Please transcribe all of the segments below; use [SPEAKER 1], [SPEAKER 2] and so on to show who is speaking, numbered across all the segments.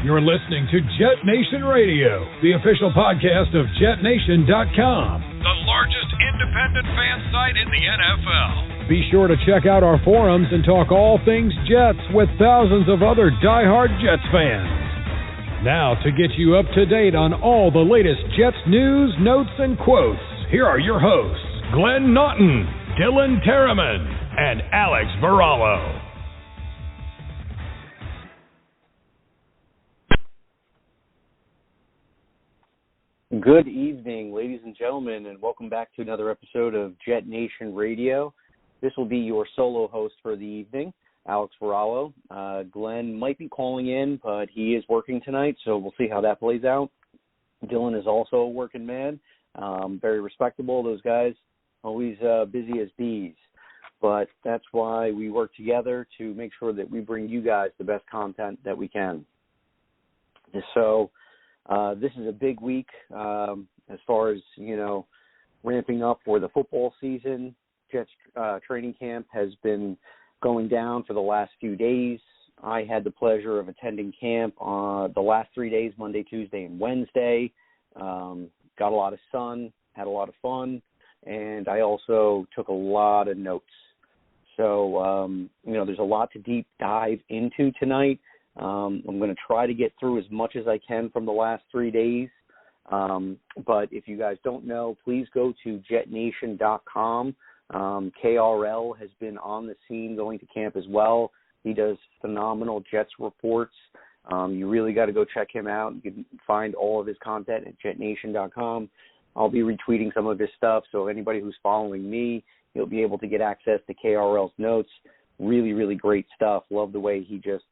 [SPEAKER 1] You're listening to Jet Nation Radio, the official podcast of JetNation.com, the largest independent fan site in the NFL. Be sure to check out our forums and talk all things Jets with thousands of other diehard Jets fans. Now, to get you up to date on all the latest Jets news, notes, and quotes, here are your hosts, Glenn Naughton, Dylan Terriman, and Alex Varallo.
[SPEAKER 2] Good evening, ladies and gentlemen, and welcome back to another episode of Jet Nation Radio. This will be your solo host for the evening, Alex Varallo. Glenn might be calling in, but he is working tonight, so we'll see how that plays out. Dylan is also a working man, very respectable. Those guys, always busy as bees. But that's why we work together to make sure that we bring you guys the best content that we can. So this is a big week as far as, ramping up for the football season. Jets training camp has been going down for the last few days. I had the pleasure of attending camp the last 3 days, Monday, Tuesday, and Wednesday. Got a lot of sun, had a lot of fun, and I also took a lot of notes. So, there's a lot to deep dive into tonight. I'm going to try to get through as much as I can from the last 3 days. But if you guys don't know, please go to JetNation.com. KRL has been on the scene going to camp as well. He does phenomenal Jets reports. You really got to go check him out. You can find all of his content at JetNation.com. I'll be retweeting some of his stuff, so anybody who's following me, you'll be able to get access to KRL's notes. Really, really great stuff. Love the way he just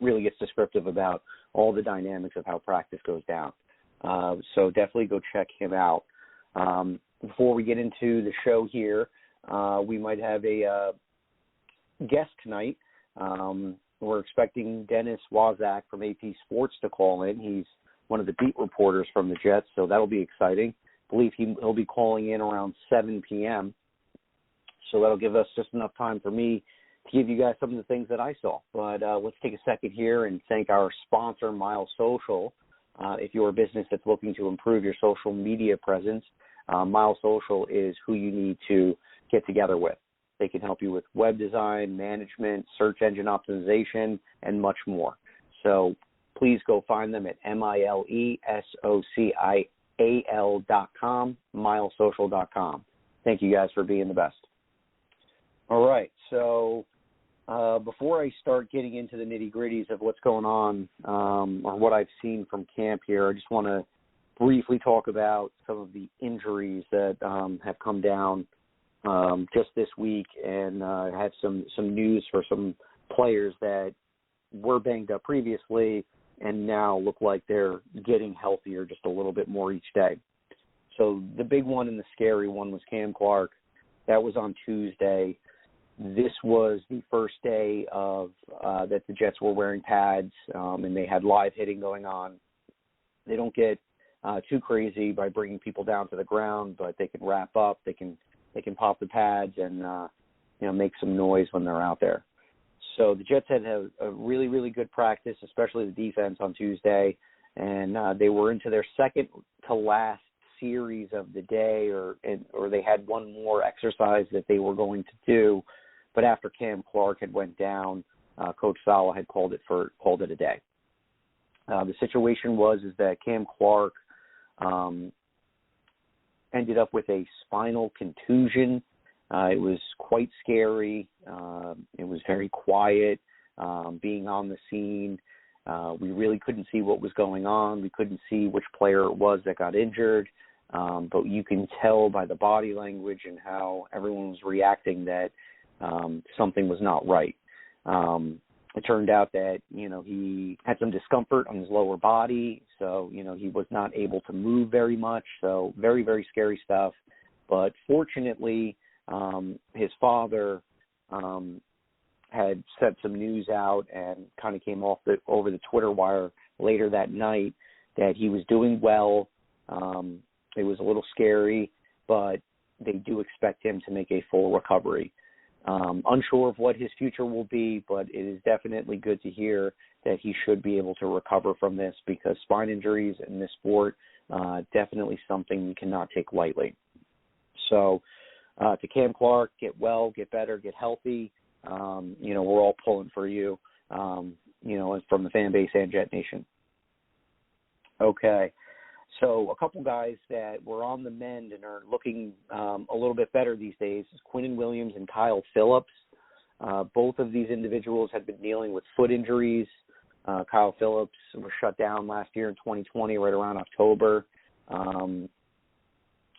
[SPEAKER 2] really gets descriptive about all the dynamics of how practice goes down. So definitely go check him out. Before we get into the show here, we might have a guest tonight. We're expecting Dennis Waszak from AP Sports to call in. He's one of the beat reporters from the Jets, so that'll be exciting. I believe he'll be calling in around 7 p.m., so that'll give us just enough time for me to give you guys some of the things that I saw. But let's take a second here and thank our sponsor, Miles Social. If you're a business that's looking to improve your social media presence, Miles Social is who you need to get together with. They can help you with web design, management, search engine optimization, and much more. So please go find them at milesocial.com, milesocial.com. Thank you guys for being the best. All right, so before I start getting into the nitty-gritties of what's going on or what I've seen from camp here, I just want to briefly talk about some of the injuries that have come down just this week, and have some news for some players that were banged up previously and now look like they're getting healthier just a little bit more each day. So the big one and the scary one was Cam Clark. That was on Tuesday. This was the first day of that the Jets were wearing pads, and they had live hitting going on. They don't get too crazy by bringing people down to the ground, but they can wrap up. They can pop the pads and make some noise when they're out there. So the Jets had a really, really good practice, especially the defense on Tuesday, and they were into their second to last series of the day, or they had one more exercise that they were going to do. But after Cam Clark had went down, Coach Sala had called it a day. The situation is that Cam Clark ended up with a spinal contusion. It was quite scary. It was very quiet being on the scene. We really couldn't see what was going on. We couldn't see which player it was that got injured. But you can tell by the body language and how everyone was reacting that something was not right. It turned out that, he had some discomfort on his lower body, so, he was not able to move very much, so very, very scary stuff. But fortunately, his father had sent some news out and kind of came over the Twitter wire later that night that he was doing well. It was a little scary, but they do expect him to make a full recovery. Unsure of what his future will be, but it is definitely good to hear that he should be able to recover from this, because spine injuries in this sport, definitely something you cannot take lightly. So to Cam Clark, get well, get better, get healthy. We're all pulling for you, from the fan base and Jet Nation. Okay. So a couple guys that were on the mend and are looking a little bit better these days is Quinn Williams and Kyle Phillips. Both of these individuals had been dealing with foot injuries. Kyle Phillips was shut down last year in 2020, right around October.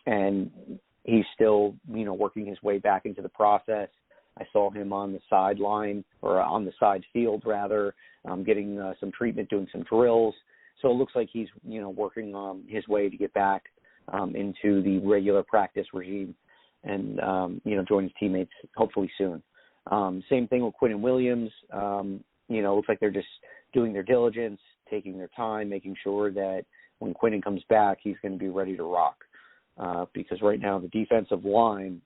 [SPEAKER 2] And he's still, working his way back into the process. I saw him on the sideline, or on the side field rather, getting some treatment, doing some drills. So it looks like he's, working his way to get back into the regular practice regime and, join his teammates hopefully soon. Same thing with Quinn Williams. Looks like they're just doing their diligence, taking their time, making sure that when Quinn comes back, he's going to be ready to rock. Because right now the defensive line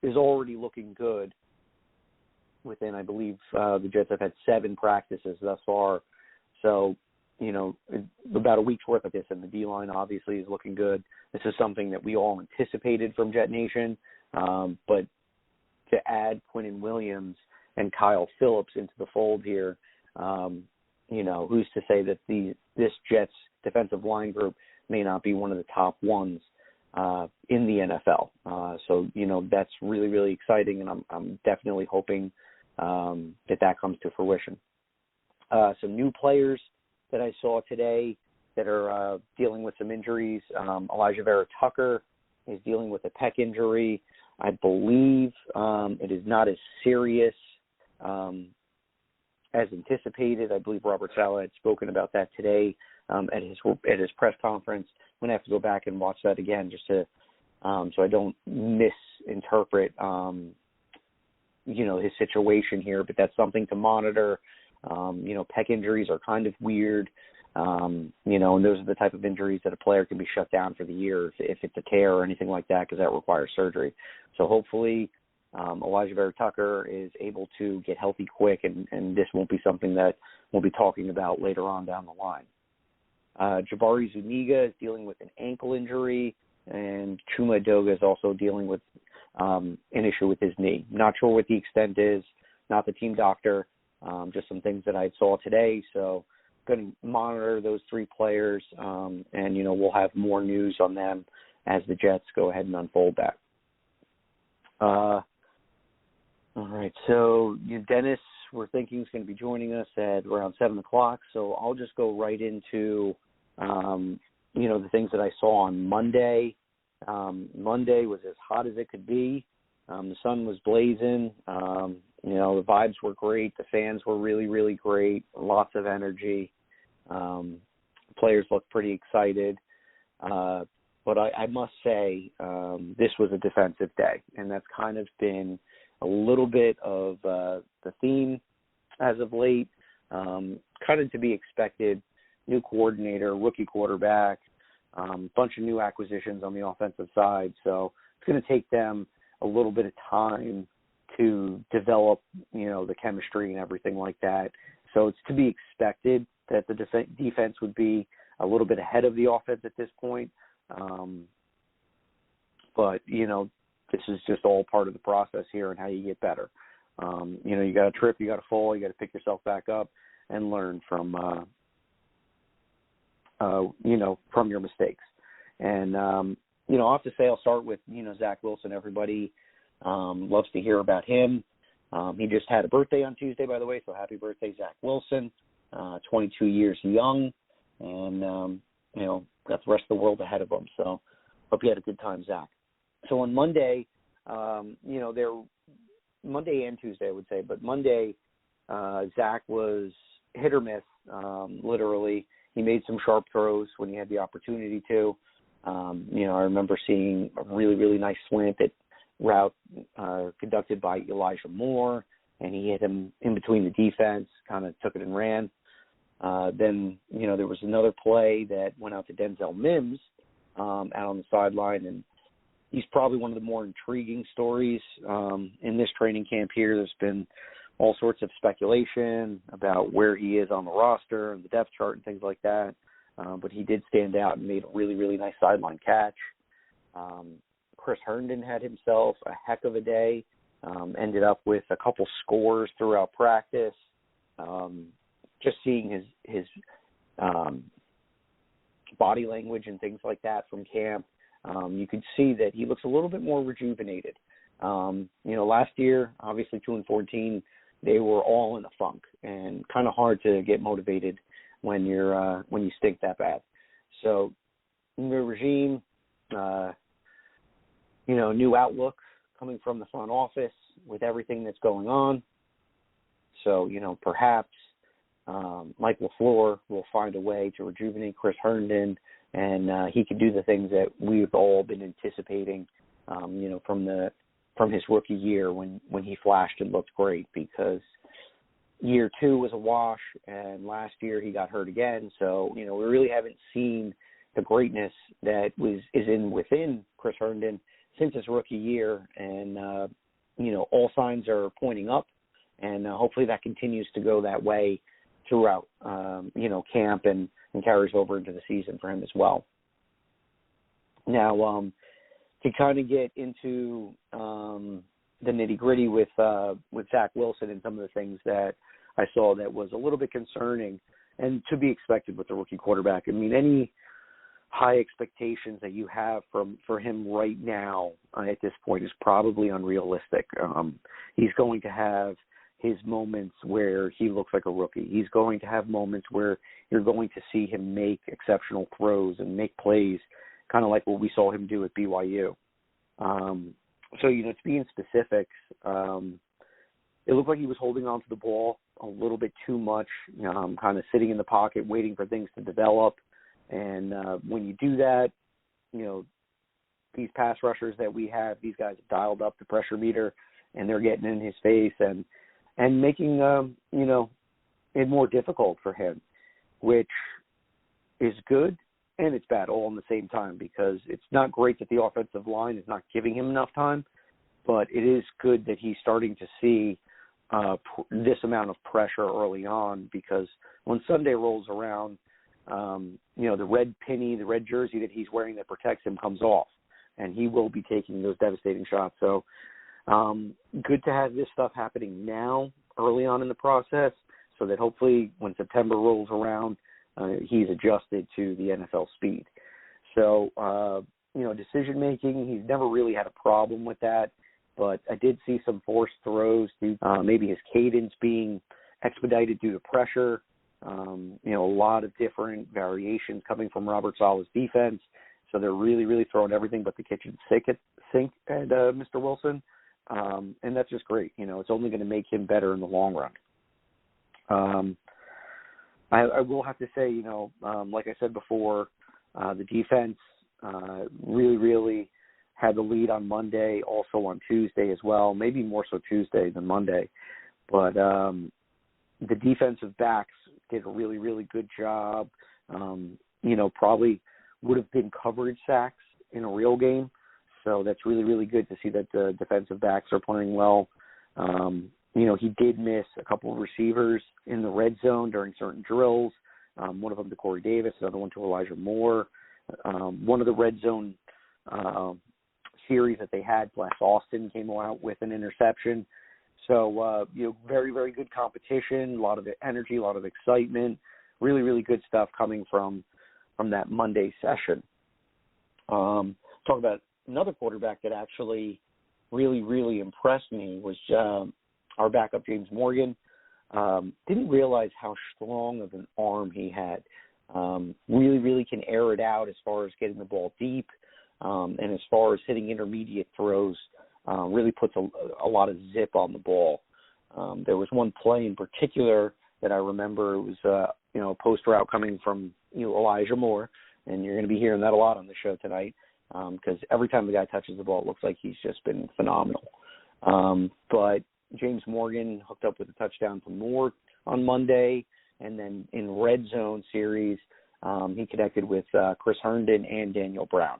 [SPEAKER 2] is already looking good within, I believe, the Jets have had 7 practices thus far. So, about a week's worth of this, and the D-line obviously is looking good. This is something that we all anticipated from Jet Nation, but to add Quinn Williams and Kyle Phillips into the fold here, who's to say that this Jets defensive line group may not be one of the top ones in the NFL. So, that's really, really exciting, and I'm definitely hoping that comes to fruition. Some new players that I saw today that are dealing with some injuries. Elijah Vera-Tucker is dealing with a pec injury. I believe it is not as serious as anticipated. I believe Robert Saleh had spoken about that today at his press conference. I'm going to have to go back and watch that again just to so I don't misinterpret his situation here, but that's something to monitor. Pec injuries are kind of weird, and those are the type of injuries that a player can be shut down for the year if it's a tear or anything like that, because that requires surgery. So hopefully Elijah Vera-Tucker is able to get healthy quick, and this won't be something that we'll be talking about later on down the line. Jabari Zuniga is dealing with an ankle injury, and Chuma Edoga is also dealing with an issue with his knee. Not sure what the extent is, not the team doctor. Just some things that I saw today. So going to monitor those 3 players, and, we'll have more news on them as the Jets go ahead and unfold that. All right. So Dennis, we're thinking is going to be joining us at around 7 o'clock. So I'll just go right into, the things that I saw on Monday. Monday was as hot as it could be. The sun was blazing. The vibes were great. The fans were really, really great. Lots of energy. Players looked pretty excited. But I must say this was a defensive day, and that's kind of been a little bit of the theme as of late. Kind of to be expected. New coordinator, rookie quarterback, bunch of new acquisitions on the offensive side. So it's going to take them a little bit of time to develop, the chemistry and everything like that. So it's to be expected that the defense would be a little bit ahead of the offense at this point. But, this is just all part of the process here and how you get better. You got to trip, you got to fall, you got to pick yourself back up and learn from your mistakes. And, I'll have to say I'll start with, Zach Wilson. Everybody loves to hear about him. He just had a birthday on Tuesday, by the way, so happy birthday, Zach Wilson, 22 years young, and, got the rest of the world ahead of him. So hope you had a good time, Zach. So on Monday, Monday and Tuesday, I would say, but Monday, Zach was hit or miss, literally. He made some sharp throws when he had the opportunity to. I remember seeing a really, really nice slant route conducted by Elijah Moore, and he hit him in between the defense, kind of took it and ran. Then, there was another play that went out to Denzel Mims out on the sideline, and he's probably one of the more intriguing stories in this training camp here. There's been all sorts of speculation about where he is on the roster and the depth chart and things like that. But he did stand out and made a really, really nice sideline catch. Chris Herndon had himself a heck of a day, ended up with a couple scores throughout practice. Just seeing his body language and things like that from camp, you could see that he looks a little bit more rejuvenated. Last year, obviously 2-14, they were all in a funk and kind of hard to get motivated when you stink that bad. So new regime, new outlook coming from the front office with everything that's going on. So, perhaps Mike LaFleur will find a way to rejuvenate Chris Herndon, and he can do the things that we've all been anticipating, from his rookie year when he flashed and looked great, because year 2 was a wash, and last year he got hurt again. So, we really haven't seen the greatness that is within Chris Herndon since his rookie year, and all signs are pointing up, and hopefully that continues to go that way throughout camp and carries over into the season for him as well. Now, to kind of get into the nitty-gritty with Zach Wilson and some of the things that I saw that was a little bit concerning and to be expected with the rookie quarterback. I mean, any high expectations that you have for him right now at this point is probably unrealistic. He's going to have his moments where he looks like a rookie. He's going to have moments where you're going to see him make exceptional throws and make plays, kind of like what we saw him do at BYU. So, to be in specifics, it looked like he was holding on to the ball a little bit too much, kind of sitting in the pocket, waiting for things to develop. And when you do that, these pass rushers that we have, these guys have dialed up the pressure meter, and they're getting in his face and making, it more difficult for him, which is good and it's bad all in the same time, because it's not great that the offensive line is not giving him enough time, but it is good that he's starting to see this amount of pressure early on, because when Sunday rolls around, the red penny, the red jersey that he's wearing that protects him comes off, and he will be taking those devastating shots. So good to have this stuff happening now, early on in the process, so that hopefully when September rolls around, he's adjusted to the NFL speed. So, decision-making, he's never really had a problem with that, but I did see some forced throws due maybe his cadence being expedited due to pressure. A lot of different variations coming from Robert Saleh's defense. So they're really, really throwing everything but the kitchen sink at Mr. Wilson. And that's just great. It's only going to make him better in the long run. I will have to say, like I said before, the defense really, really had the lead on Monday, also on Tuesday as well, maybe more so Tuesday than Monday. But the defensive backs did a really, really good job. Probably would have been coverage sacks in a real game. So that's really, really good to see that the defensive backs are playing well. He did miss a couple of receivers in the red zone during certain drills. One of them to Corey Davis, another one to Elijah Moore. One of the red zone series that they had, Bless Austin came out with an interception. So, very, very good competition, a lot of energy, a lot of excitement, really, really good stuff coming from that Monday session. Talk about another quarterback that actually really, really impressed me was our backup, James Morgan. Didn't realize how strong of an arm he had. Really, really can air it out as far as getting the ball deep, and as far as hitting intermediate throws, really puts a lot of zip on the ball. There was one play in particular that I remember. It was a post route coming from Elijah Moore, and you're going to be hearing that a lot on the show tonight, because every time the guy touches the ball, it looks like he's just been phenomenal. But James Morgan hooked up with a touchdown from Moore on Monday, and then in red zone series, he connected with Chris Herndon and Daniel Brown.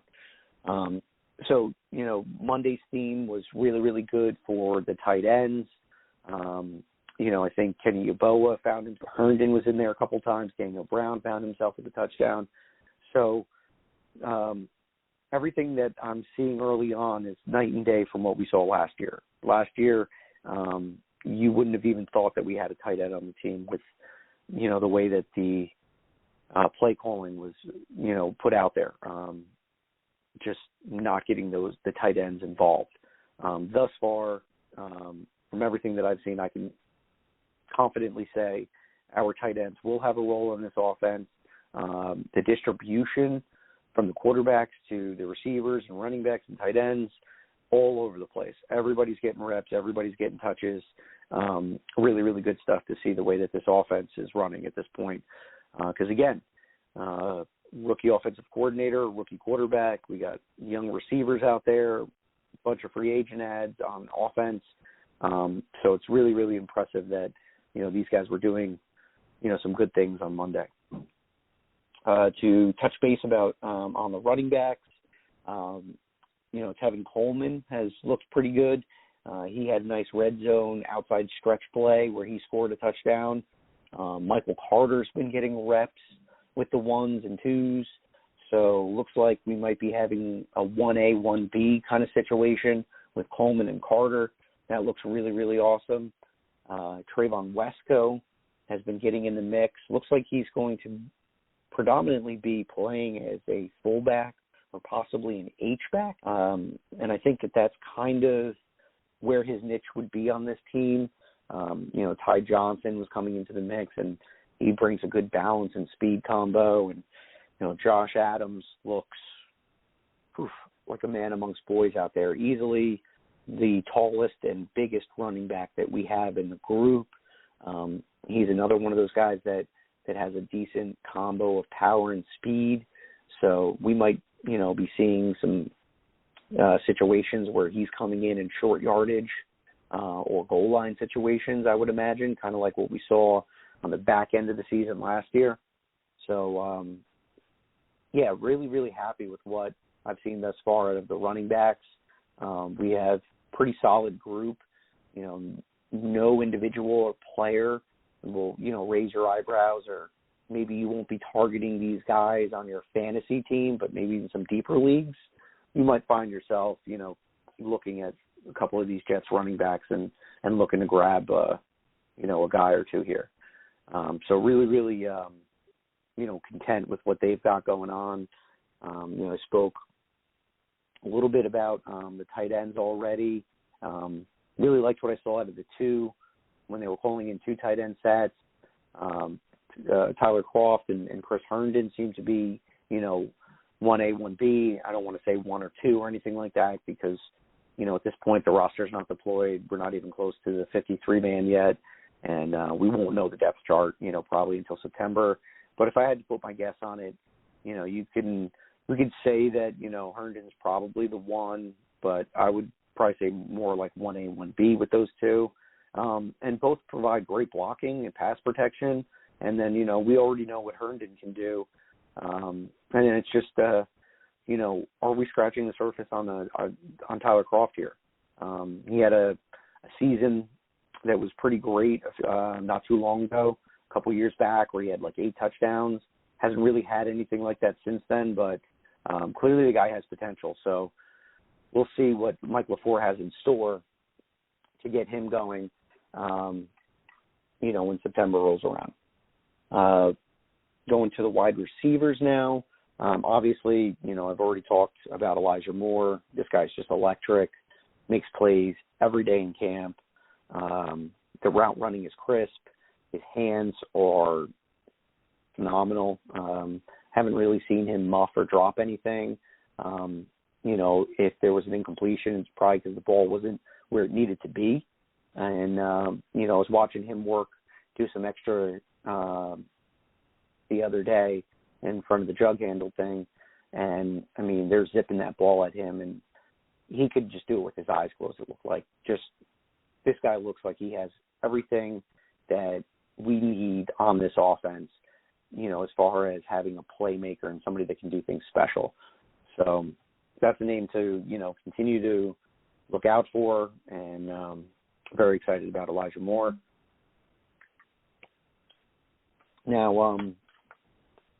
[SPEAKER 2] So, Monday's theme was really, really good for the tight ends. I think Kenny Yeboah found him. Herndon was in there a couple times. Daniel Brown found himself with a touchdown. So everything that I'm seeing early on is night and day from what we saw last year. Last year, you wouldn't have even thought that we had a tight end on the team with, the way that the play calling was, put out there. Just not getting the tight ends involved. Thus far, from everything that I've seen, I can confidently say our tight ends will have a role in this offense. The distribution from the quarterbacks to the receivers and running backs and tight ends, all over the place. Everybody's getting reps. Everybody's getting touches. Really, really good stuff to see the way that this offense is running at this point. Because, again, rookie offensive coordinator, rookie quarterback. We got young receivers out there, a bunch of free agent ads on offense. So it's really, really impressive that, these guys were doing, some good things on Monday. To touch base about on the running backs, Tevin Coleman has looked pretty good. He had a nice red zone outside stretch play where he scored a touchdown. Michael Carter's been getting reps with the 1s and 2s. So looks like we might be having a 1A, 1B kind of situation with Coleman and Carter. That looks really, really awesome. Trayvon Wesco has been getting in the mix. Looks like he's going to predominantly be playing as a fullback or possibly an H-back. And I think that that's kind of where his niche would be on this team. Ty Johnson was coming into the mix, and he brings a good balance and speed combo. And, Josh Adams looks like a man amongst boys out there. Easily the tallest and biggest running back that we have in the group. He's another one of those guys that has a decent combo of power and speed. So we might, be seeing some situations where he's coming in short yardage or goal line situations, I would imagine, kind of like what we saw on the back end of the season last year. So, really, really happy with what I've seen thus far out of the running backs. We have pretty solid group. No individual or player will, raise your eyebrows, or maybe you won't be targeting these guys on your fantasy team, but maybe in some deeper leagues, you might find yourself, looking at a couple of these Jets running backs and looking to grab, a guy or two here. So really, really, content with what they've got going on. I spoke a little bit about the tight ends already. Really liked what I saw out of the two when they were calling in two tight end sets. Tyler Croft and Chris Herndon seem to be, 1A, 1B. I don't want to say 1 or 2 or anything like that because, at this point the roster's not deployed. We're not even close to the 53-man yet, and we won't know the depth chart, probably until September. But if I had to put my guess on it, we could say that, Herndon's probably the 1, but I would probably say more like 1A, 1B with those two. And both provide great blocking and pass protection. And then, we already know what Herndon can do. And then it's just, are we scratching the surface on Tyler Croft here? He had a season that was pretty great not too long ago, a couple years back, where he had like 8 touchdowns. Hasn't really had anything like that since then, but clearly the guy has potential. So we'll see what Mike LaFleur has in store to get him going, when September rolls around. Going to the wide receivers now. Obviously, I've already talked about Elijah Moore. This guy's just electric, makes plays every day in camp. The route running is crisp. His hands are phenomenal. Haven't really seen him muff or drop anything. If there was an incompletion, it's probably because the ball wasn't where it needed to be. And, I was watching him do some extra the other day in front of the jug handle thing. And, they're zipping that ball at him, and he could just do it with his eyes closed, it looked like. This guy looks like he has everything that we need on this offense, as far as having a playmaker and somebody that can do things special. So that's a name to, continue to look out for, and very excited about Elijah Moore. Now,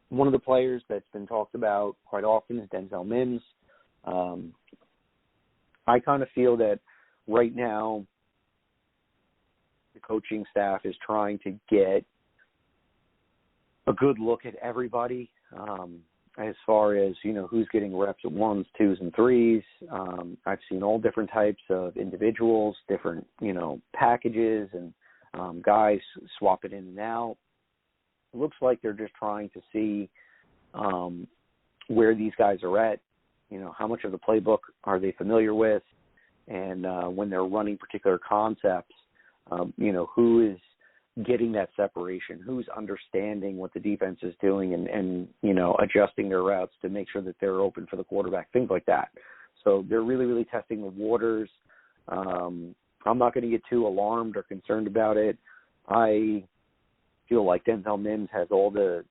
[SPEAKER 2] one of the players that's been talked about quite often is Denzel Mims. I kind of feel that right now the coaching staff is trying to get a good look at everybody as far as, who's getting reps at 1s, 2s, and 3s. I've seen all different types of individuals, different, packages, and guys swap it in and out. It looks like they're just trying to see where these guys are at, how much of the playbook are they familiar with, and when they're running particular concepts, who is getting that separation, who's understanding what the defense is doing and adjusting their routes to make sure that they're open for the quarterback, things like that. So they're really, really testing the waters. I'm not going to get too alarmed or concerned about it. I feel like Denzel Mims has all the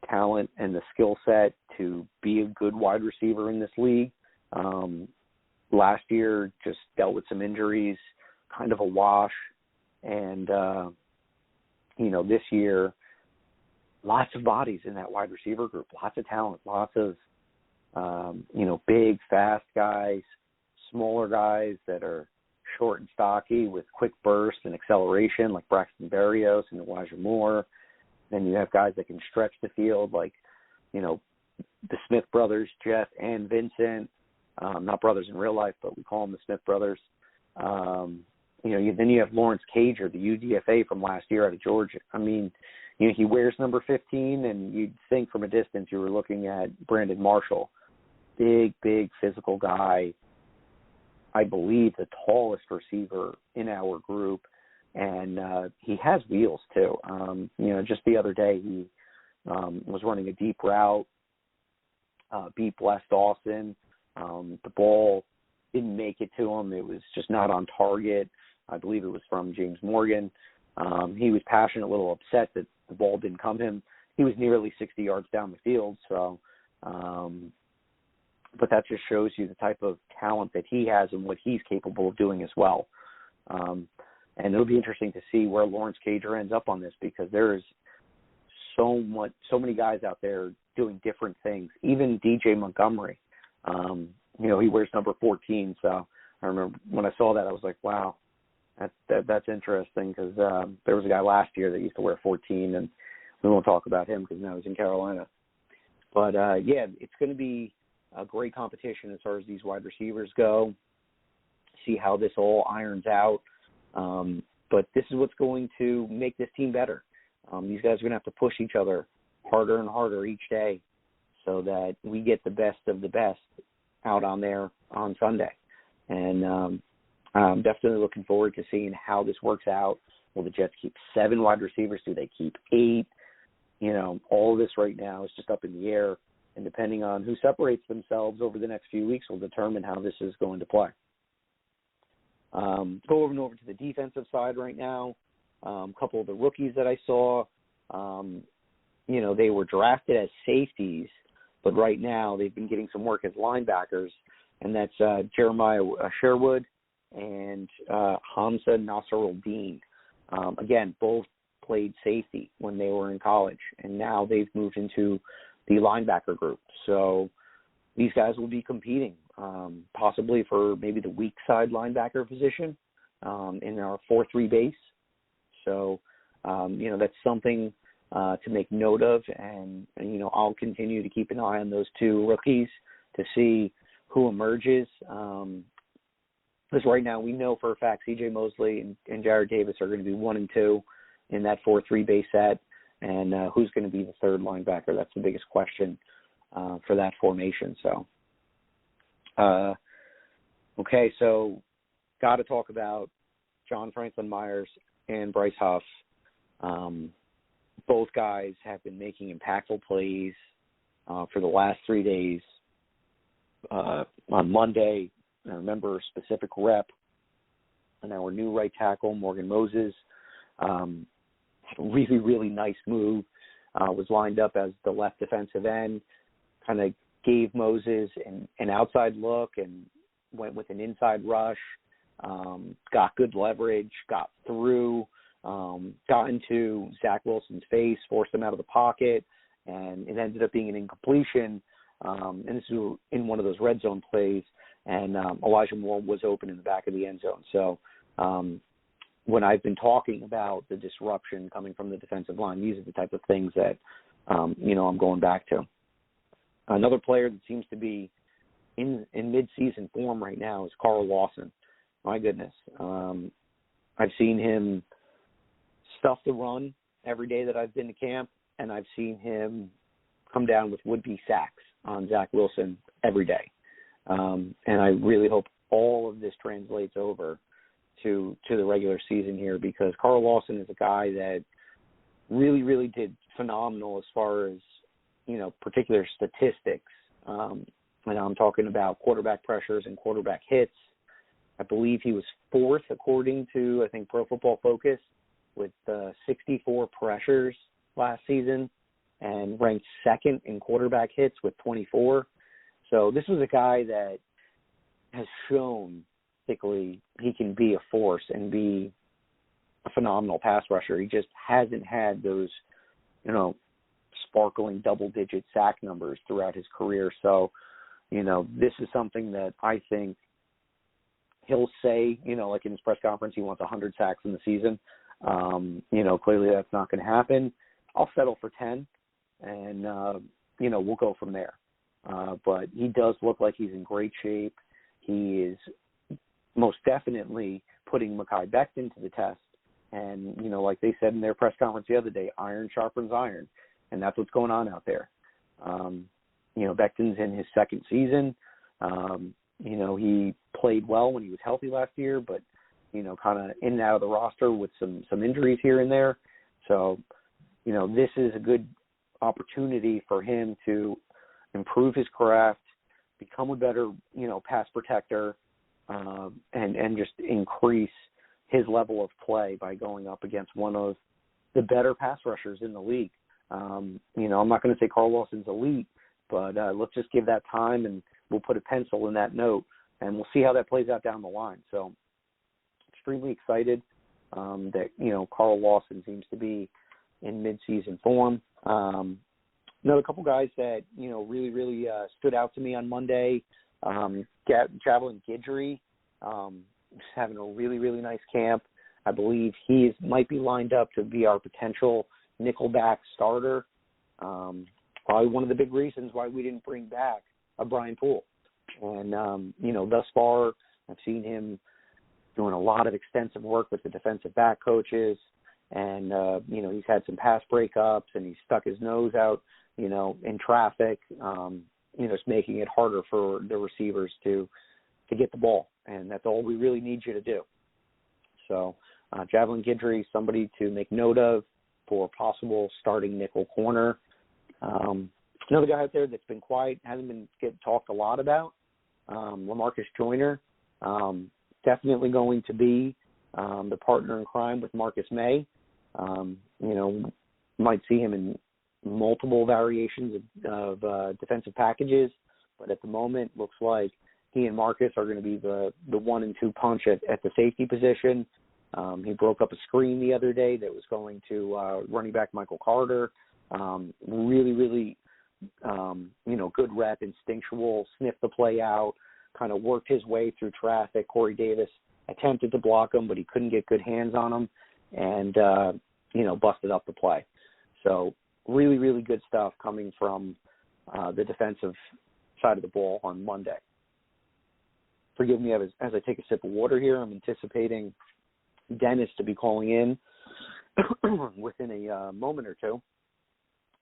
[SPEAKER 2] talent and the skill set to be a good wide receiver in this league. Last year just dealt with some injuries, kind of a wash. And, this year, lots of bodies in that wide receiver group, lots of talent, lots of, big, fast guys, smaller guys that are short and stocky with quick bursts and acceleration like Braxton Berrios and Elijah Moore. Then you have guys that can stretch the field like, the Smith brothers, Jeff and Vincent. Not brothers in real life, but we call them the Smith brothers. Then you have Lawrence Cager, the UDFA from last year out of Georgia. I mean, he wears number 15, and you'd think from a distance you were looking at Brandon Marshall. Big, physical guy. I believe the tallest receiver in our group, and he has wheels too. Just the other day he was running a deep route, beat Bless Dawson. The ball didn't make it to him. It was just not on target. I believe it was from James Morgan. He was passionate, a little upset that the ball didn't come to him. He was nearly 60 yards down the field. So, but that just shows you the type of talent that he has and what he's capable of doing as well. And it'll be interesting to see where Lawrence Cager ends up on this, because there is so many guys out there doing different things. Even DJ Montgomery, he wears number 14. So I remember when I saw that, I was like, wow, that's interesting, because there was a guy last year that used to wear 14, and we won't talk about him because now he's in Carolina. But, it's going to be a great competition as far as these wide receivers go, see how this all irons out. But this is what's going to make this team better. These guys are going to have to push each other harder and harder each day so that we get the best of the best out on there on Sunday. And I'm definitely looking forward to seeing how this works out. Will the Jets keep 7 wide receivers? Do they keep 8? All of this right now is just up in the air. And depending on who separates themselves over the next few weeks will determine how this is going to play. Go over to the defensive side right now. A couple of the rookies that I saw, they were drafted as safeties, but right now they've been getting some work as linebackers, and that's Jeremiah Sherwood and Hamza Nasser-Ul-Din. Again, both played safety when they were in college, and now they've moved into the linebacker group. So these guys will be competing, possibly for maybe the weak side linebacker position in our 4-3 base. So, that's something to make note of, and I'll continue to keep an eye on those 2 rookies to see who emerges. Because right now we know for a fact C.J. Mosley and Jared Davis are going to be 1 and 2 in that 4-3 base set, and who's going to be the third linebacker? That's the biggest question for that formation. So, okay, so got to talk about John Franklin Myers and Bryce Huff. Both guys have been making impactful plays for the last 3 days. On Monday, I remember a specific rep, and our new right tackle, Morgan Moses, really, really nice move, was lined up as the left defensive end, kind of gave Moses an outside look and went with an inside rush, got good leverage, got through, got into Zach Wilson's face, forced him out of the pocket, and it ended up being an incompletion. And this was in one of those red zone plays, and Elijah Moore was open in the back of the end zone. So when I've been talking about the disruption coming from the defensive line, these are the type of things that, I'm going back to. Another player that seems to be in mid-season form right now is Carl Lawson. My goodness. I've seen him stuff the run every day that I've been to camp, and I've seen him come down with would-be sacks on Zach Wilson every day. And I really hope all of this translates over to the regular season here, because Carl Lawson is a guy that really, really did phenomenal as far as, particular statistics. And I'm talking about quarterback pressures and quarterback hits. I believe he was fourth, according to, I think, Pro Football Focus, with 64 pressures last season, and ranked second in quarterback hits with 24. So this was a guy that has shown, particularly, he can be a force and be a phenomenal pass rusher. He just hasn't had those, sparkling double-digit sack numbers throughout his career. So, this is something that I think he'll say, like in his press conference, he wants 100 sacks in the season. Clearly that's not going to happen. I'll settle for 10, and, we'll go from there. But he does look like he's in great shape. He is most definitely putting Mekhi Becton to the test. And, like they said in their press conference the other day, iron sharpens iron. And that's what's going on out there. Becton's in his second season. He played well when he was healthy last year, but, kind of in and out of the roster with some injuries here and there. So, this is a good opportunity for him to improve his craft, become a better, pass protector, and just increase his level of play by going up against one of the better pass rushers in the league. I'm not going to say Carl Lawson's elite, but let's just give that time, and we'll put a pencil in that note, and we'll see how that plays out down the line. So extremely excited that, Carl Lawson seems to be in mid-season form. Another couple guys that, really, really stood out to me on Monday, Javelin Guidry, having a really, really nice camp. I believe he might be lined up to be our potential nickelback starter. Probably one of the big reasons why we didn't bring back a Brian Poole. And, thus far, I've seen him doing a lot of extensive work with the defensive back coaches. And, he's had some pass breakups, and he's stuck his nose out, in traffic, just making it harder for the receivers to get the ball. And that's all we really need you to do. So Javelin Guidry, somebody to make note of for possible starting nickel corner. Another guy out there that's been quiet, hasn't been getting talked a lot about, Lamarcus Joyner, definitely going to be the partner in crime with Marcus May. Might see him in multiple variations of defensive packages, but at the moment looks like he and Marcus are going to be the 1-2 punch at the safety position. He broke up a screen the other day that was going to running back Michael Carter. Really, really, good rep, instinctual, sniffed the play out, kind of worked his way through traffic. Corey Davis attempted to block him, but he couldn't get good hands on him, and, busted up the play. So really, really good stuff coming from the defensive side of the ball on Monday. Forgive me as I take a sip of water here. I'm anticipating Dennis to be calling in within a moment or two.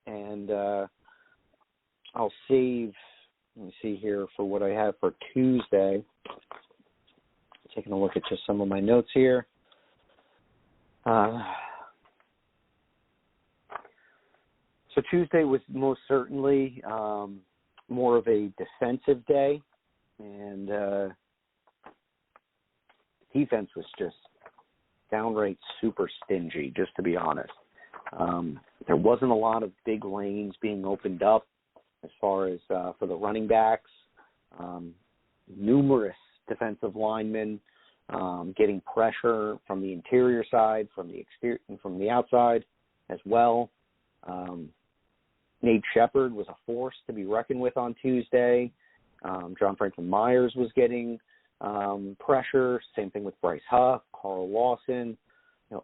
[SPEAKER 2] And I'll save, let me see here for what I have for Tuesday. Taking a look at just some of my notes here. So Tuesday was most certainly more of a defensive day, and defense was just downright super stingy, just to be honest. There wasn't a lot of big lanes being opened up as far as for the running backs, numerous defensive linemen getting pressure from the interior side, from the exterior, from the outside as well. Nate Shepard was a force to be reckoned with on Tuesday. John Franklin Myers was getting pressure. Same thing with Bryce Huff, Carl Lawson.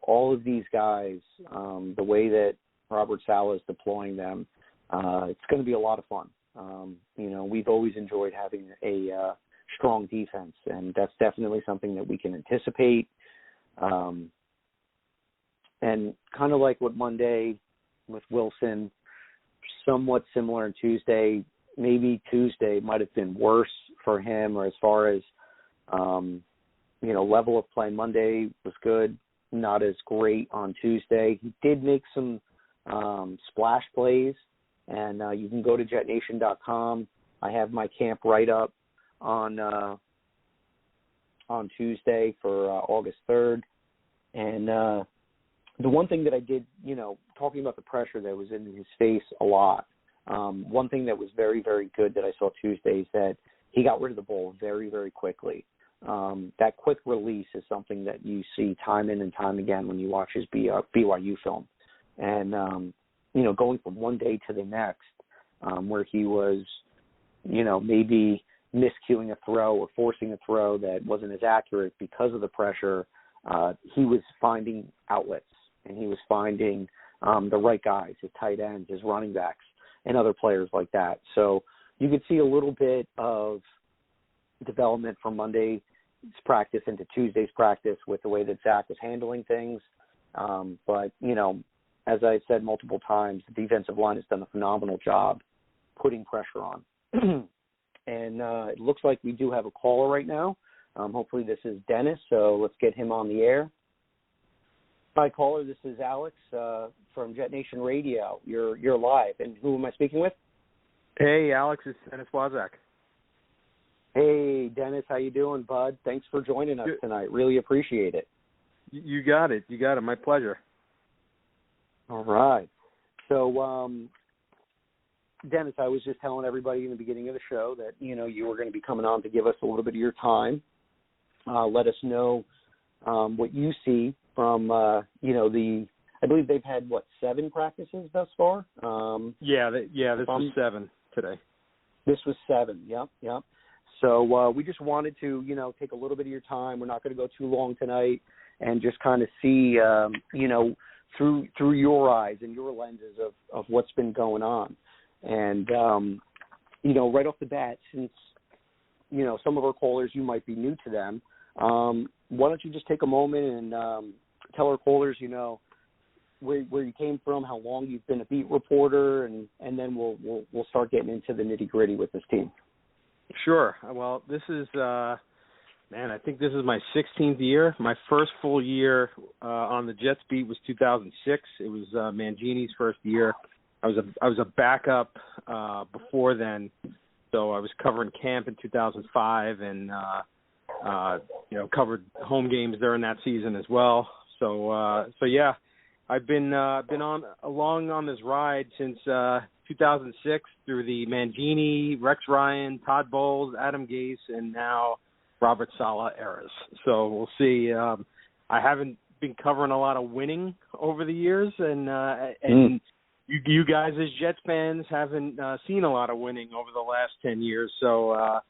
[SPEAKER 2] All of these guys, the way that Robert Saleh is deploying them, it's going to be a lot of fun. We've always enjoyed having a strong defense, and that's definitely something that we can anticipate. And kind of like what Monday with Wilson, somewhat similar on Tuesday. Maybe Tuesday might have been worse for him, or as far as, level of play. Monday was good, not as great on Tuesday. He did make some splash plays, and you can go to jetnation.com. I have my camp write-up on Tuesday for August 3rd. And the one thing that I did, talking about the pressure that was in his face a lot, one thing that was very, very good that I saw Tuesday is that he got rid of the ball very, very quickly. That quick release is something that you see time in and time again when you watch his BYU film. And, going from one day to the next, where he was, maybe miscuing a throw or forcing a throw that wasn't as accurate because of the pressure, he was finding outlets, and he was finding the right guys, his tight ends, his running backs, and other players like that. So you could see a little bit of development from Monday's practice into Tuesday's practice with the way that Zach was handling things. But, as I've said multiple times, the defensive line has done a phenomenal job putting pressure on. And it looks like we do have a caller right now. Hopefully this is Dennis, so let's get him on the air. Hi, caller. This is Alex from Jet Nation Radio. You're live. And who am I speaking with?
[SPEAKER 3] Hey, Alex. It's Dennis Waszak.
[SPEAKER 2] Hey, Dennis. How you doing, bud? Thanks for joining us tonight. Really appreciate it.
[SPEAKER 3] You got it. My pleasure.
[SPEAKER 2] All right. So, Dennis, I was just telling everybody in the beginning of the show that, you were going to be coming on to give us a little bit of your time. Let us know what you see from, I believe they've had, 7 practices thus far?
[SPEAKER 3] This was 7 today.
[SPEAKER 2] This was 7, yep. So we just wanted to, take a little bit of your time. We're not going to go too long tonight, and just kind of see, through your eyes and your lenses of what's been going on. And, right off the bat, since, some of our callers, you might be new to them, why don't you just take a moment and tell our callers, where you came from, how long you've been a beat reporter, and then we'll start getting into the nitty-gritty with this team.
[SPEAKER 3] Sure. Well, this is, I think this is my 16th year. My first full year on the Jets beat was 2006. It was Mangini's first year. I was a backup before then, so I was covering camp in 2005 and covered home games during that season as well. So I've been along on this ride since 2006 through the Mangini, Rex Ryan, Todd Bowles, Adam Gase, and now Robert Saleh eras. So we'll see. I haven't been covering a lot of winning over the years, and you guys as Jets fans haven't seen a lot of winning over the last 10 years. So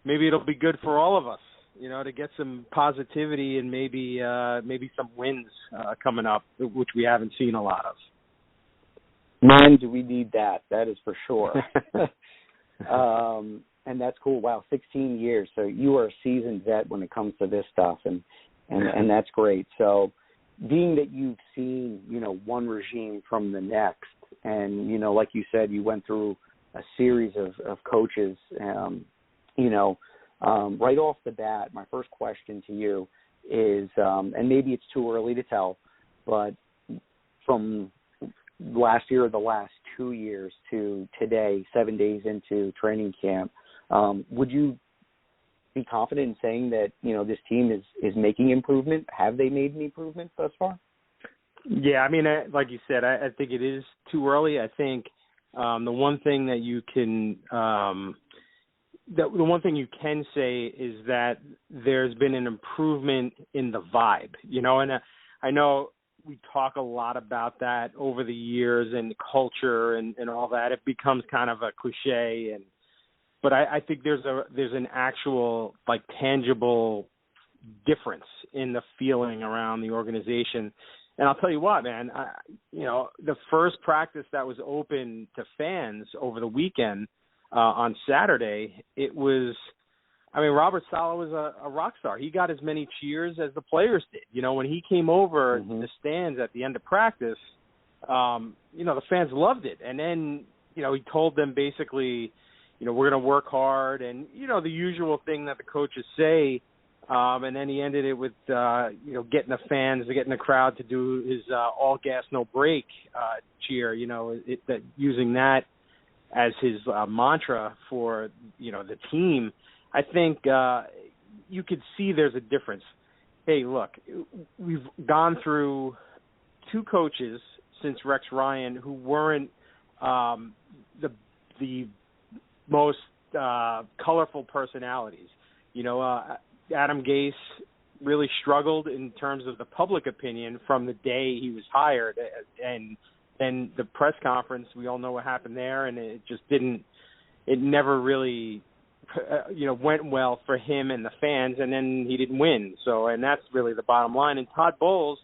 [SPEAKER 3] maybe it'll be good for all of us, to get some positivity and maybe some wins coming up, which we haven't seen a lot of.
[SPEAKER 2] Man, do we need that. That is for sure. And that's cool. Wow, 16 years. So you are a seasoned vet when it comes to this stuff, and that's great. So being that you've seen, one regime from the next, and, like you said, you went through a series of coaches, right off the bat, my first question to you is, and maybe it's too early to tell, but from last year or the last 2 years to today, 7 days into training camp, would you be confident in saying that, this team is making improvement? Have they made any improvement thus far?
[SPEAKER 3] Yeah, I mean, like you said, I think it is too early. I think the one thing that you can the one thing you can say is that there's been an improvement in the vibe, and I know we talk a lot about that over the years and culture and all that. It becomes kind of a cliche, but I think there's an actual tangible difference in the feeling around the organization. And I'll tell you what, man, the first practice that was open to fans over the weekend on Saturday, Robert Saleh was a rock star. He got as many cheers as the players did. When he came over the stands at the end of practice, the fans loved it. And then, he told them basically, we're going to work hard and, the usual thing that the coaches say. And then he ended it with, getting the crowd to do his all gas, no break cheer, using that as his mantra for, the team. I think you could see there's a difference. Hey, look, we've gone through two coaches since Rex Ryan who weren't the most colorful personalities. Adam Gase really struggled in terms of the public opinion from the day he was hired, and then the press conference, we all know what happened there, and it never really went well for him and the fans, and then he didn't win. So, and that's really the bottom line. And Todd Bowles,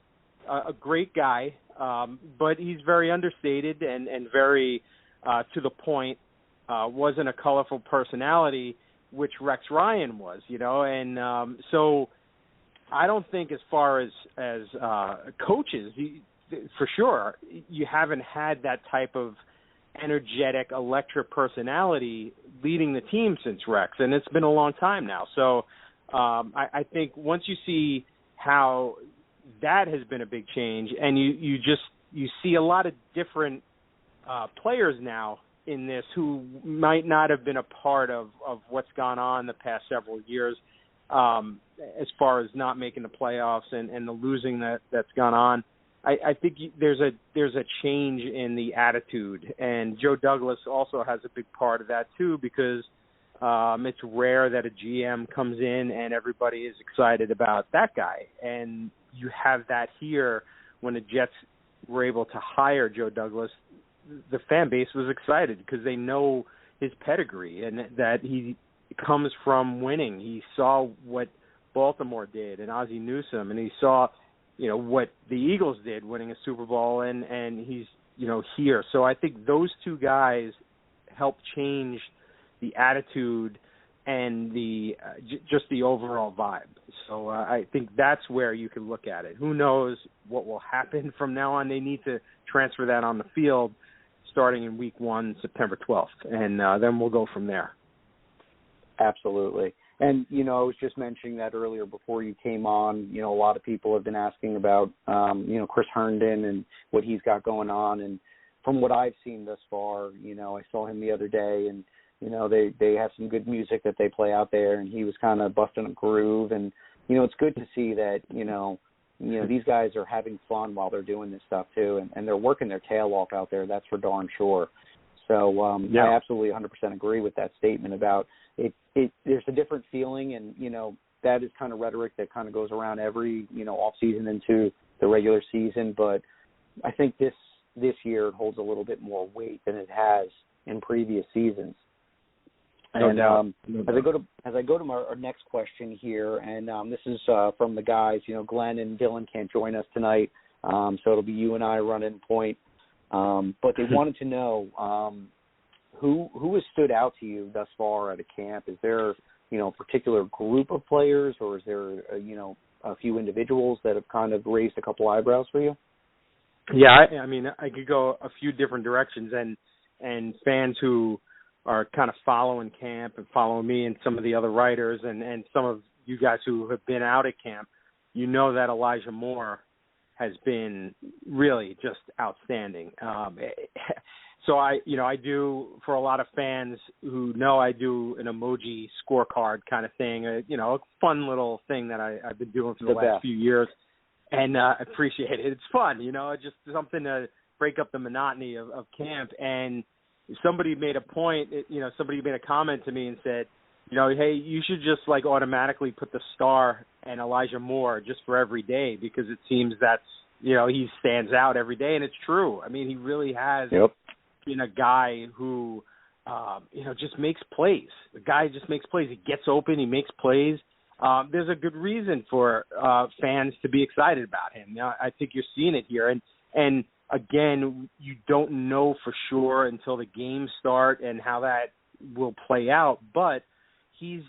[SPEAKER 3] a great guy, but he's very understated and very to the point, wasn't a colorful personality, which Rex Ryan was, and so I don't think as far as coaches, for sure, you haven't had that type of energetic, electric personality leading the team since Rex, and it's been a long time now. So I think once you see how that has been a big change, and you see a lot of different players now in this who might not have been a part of what's gone on the past several years, as far as not making the playoffs and the losing that's gone on. I think there's a change in the attitude, and Joe Douglas also has a big part of that too, because it's rare that a GM comes in and everybody is excited about that guy, and you have that here when the Jets were able to hire Joe Douglas. The fan base was excited because they know his pedigree and that he comes from winning. He saw what Baltimore did and Ozzie Newsome, and he saw, what the Eagles did winning a Super Bowl, and he's, here. So I think those two guys helped change the attitude and just the overall vibe. So I think that's where you can look at it. Who knows what will happen from now on? They need to transfer that on the field starting in week 1, September 12th, and then we'll go from there.
[SPEAKER 2] Absolutely. And, I was just mentioning that earlier before you came on. A lot of people have been asking about, Chris Herndon and what he's got going on. And from what I've seen thus far, I saw him the other day, and, they have some good music that they play out there, and he was kind of busting a groove. And, it's good to see that, these guys are having fun while they're doing this stuff too, and they're working their tail off out there. That's for darn sure. So I absolutely 100% agree with that statement about it. There's a different feeling, and that is kind of rhetoric that kind of goes around every off season into the regular season. But I think this year holds a little bit more weight than it has in previous seasons. And as I go to our next question here, and this is from the guys. Glenn and Dylan can't join us tonight, so it'll be you and I running point. But they wanted to know who has stood out to you thus far at a camp. Is there a particular group of players, or is there a few individuals that have kind of raised a couple eyebrows for you?
[SPEAKER 3] Yeah, I mean, I could go a few different directions, and fans who are kind of following camp and following me and some of the other writers and some of you guys who have been out at camp, that Elijah Moore has been really just outstanding. So I do, for a lot of fans who know, I do an emoji scorecard kind of thing, a fun little thing that I've been doing for the last few years. and I appreciate it. It's fun, just something to break up the monotony of camp. And somebody made a point, somebody made a comment to me and said, hey, you should just like automatically put the star and Elijah Moore just for every day, because it seems that's, he stands out every day. And it's true. I mean, he really has been a guy who, just makes plays. The guy just makes plays. He gets open. He makes plays. There's a good reason for fans to be excited about him. I think you're seeing it here. And again, you don't know for sure until the games start and how that will play out. But he's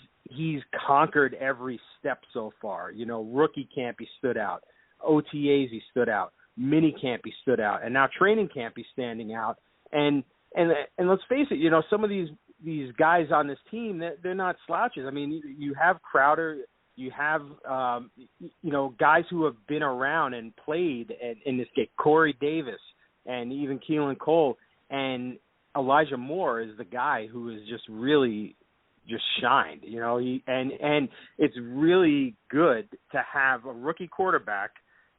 [SPEAKER 3] conquered every step so far. Rookie camp, he stood out. OTAs, he stood out. Mini camp, he stood out. And now training camp, he's standing out. And let's face it, some of these guys on this team, they're not slouches. I mean, you have Crowder, you have guys who have been around and played in this game. Corey Davis and even Keelan Cole, and Elijah Moore is the guy who is just really just shined. And it's really good to have a rookie quarterback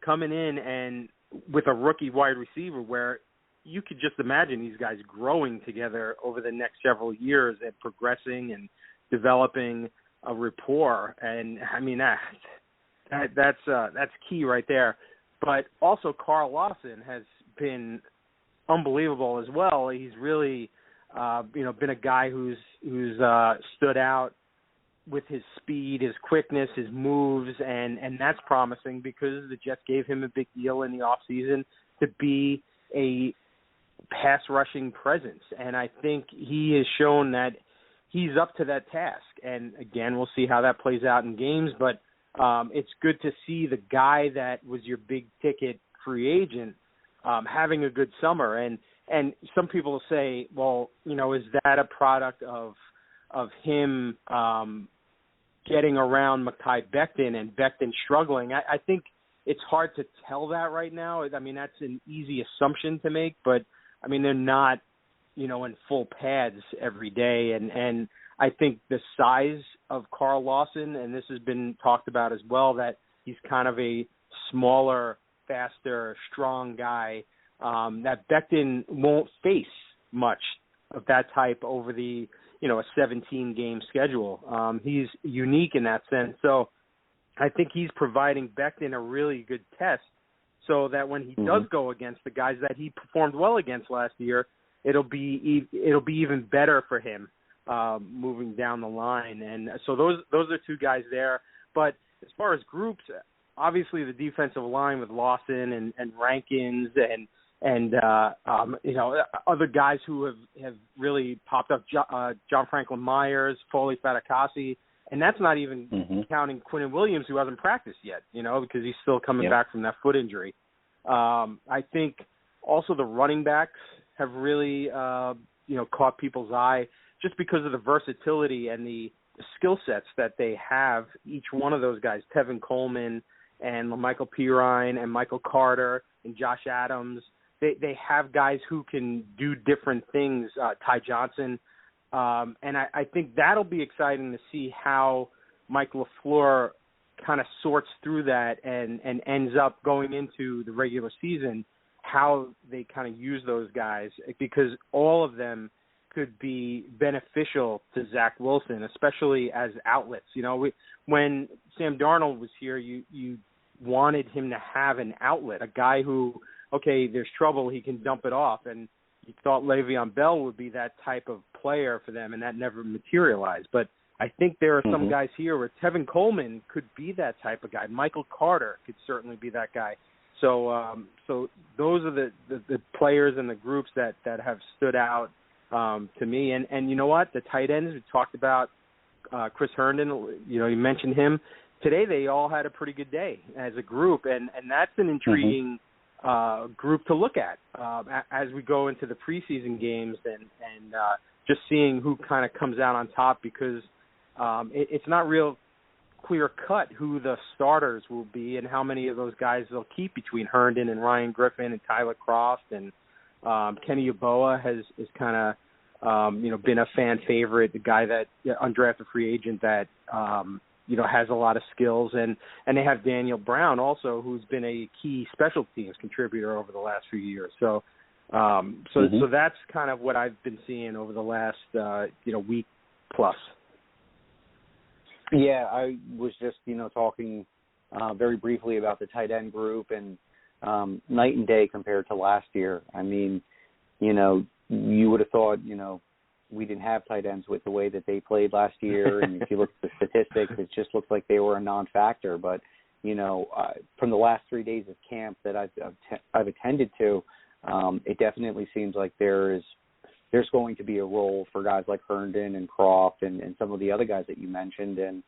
[SPEAKER 3] coming in and with a rookie wide receiver where you could just imagine these guys growing together over the next several years and progressing and developing a rapport. And I mean, that's key right there. But also Carl Lawson has been unbelievable as well. He's really, been a guy who's stood out with his speed, his quickness, his moves, and that's promising because the Jets gave him a big deal in the offseason to be a pass rushing presence, and I think he has shown that he's up to that task. And again, we'll see how that plays out in games, but it's good to see the guy that was your big ticket free agent having a good summer. And some people will say, well, is that a product of him getting around Mekhi Becton and Becton struggling? I think it's hard to tell that right now. I mean, that's an easy assumption to make, but I mean, they're not, in full pads every day. And I think the size of Carl Lawson, and this has been talked about as well, that he's kind of a smaller, faster, strong guy, that Becton won't face much of that type over the, a 17-game schedule. He's unique in that sense. So I think he's providing Becton a really good test, so that when he does go against the guys that he performed well against last year, it'll be even better for him moving down the line. And so those are two guys there. But as far as groups, obviously the defensive line with Lawson and Rankins and other guys who have really popped up, John Franklin Myers, Foley Fatukasi. And that's not even counting Quinn Williams, who hasn't practiced yet, because he's still coming back from that foot injury. I think also the running backs have really, caught people's eye just because of the versatility and the skill sets that they have. Each one of those guys, Tevin Coleman and LaMichael Pirine and Michael Carter and Josh Adams, they have guys who can do different things, Ty Johnson. And I think that'll be exciting to see how Mike LaFleur kind of sorts through that and ends up going into the regular season, how they kind of use those guys, because all of them could be beneficial to Zach Wilson, especially as outlets. When Sam Darnold was here, you wanted him to have an outlet, a guy who, okay, there's trouble, he can dump it off. And you thought Le'Veon Bell would be that type of player for them, and that never materialized. But I think there are some guys here where Tevin Coleman could be that type of guy. Michael Carter could certainly be that guy. So those are the players and the groups that have stood out to me. And you know what? The tight ends, we talked about Chris Herndon, you mentioned him. Today they all had a pretty good day as a group, and that's an intriguing group to look at as we go into the preseason games and just seeing who kind of comes out on top, because it's not real clear-cut who the starters will be and how many of those guys they'll keep between Herndon and Ryan Griffin and Tyler Croft. And Kenny Yeboah has kind of, been a fan favorite, the guy that undrafted free agent that, has a lot of skills, and they have Daniel Brown also, who's been a key special teams contributor over the last few years. So that's kind of what I've been seeing over the last week plus.
[SPEAKER 2] Yeah, I was just talking very briefly about the tight end group, and night and day compared to last year. I mean, you would have thought we didn't have tight ends with the way that they played last year, and if you look at the statistics, it just looks like they were a non-factor. But from the last 3 days of camp that I've attended to, it definitely seems like there's going to be a role for guys like Herndon and Croft and some of the other guys that you mentioned. And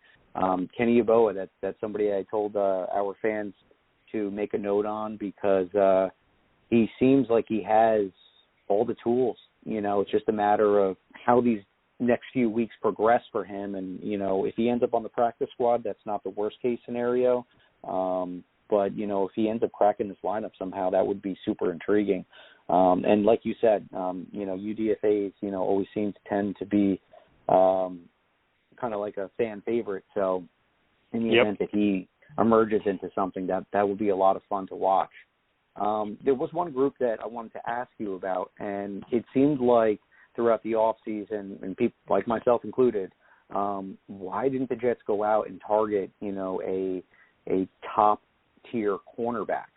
[SPEAKER 2] Kenny Yeboah, that's somebody I told our fans to make a note on, because he seems like he has all the tools. It's just a matter of how these next few weeks progress for him. And, if he ends up on the practice squad, that's not the worst case scenario. But, if he ends up cracking this lineup somehow, that would be super intriguing. And like you said, UDFAs, always seem to tend to be kind of like a fan favorite. So in the event that he emerges into something, that would be a lot of fun to watch. There was one group that I wanted to ask you about, and it seemed like throughout the offseason, and people like myself included, why didn't the Jets go out and target, a top-tier cornerback?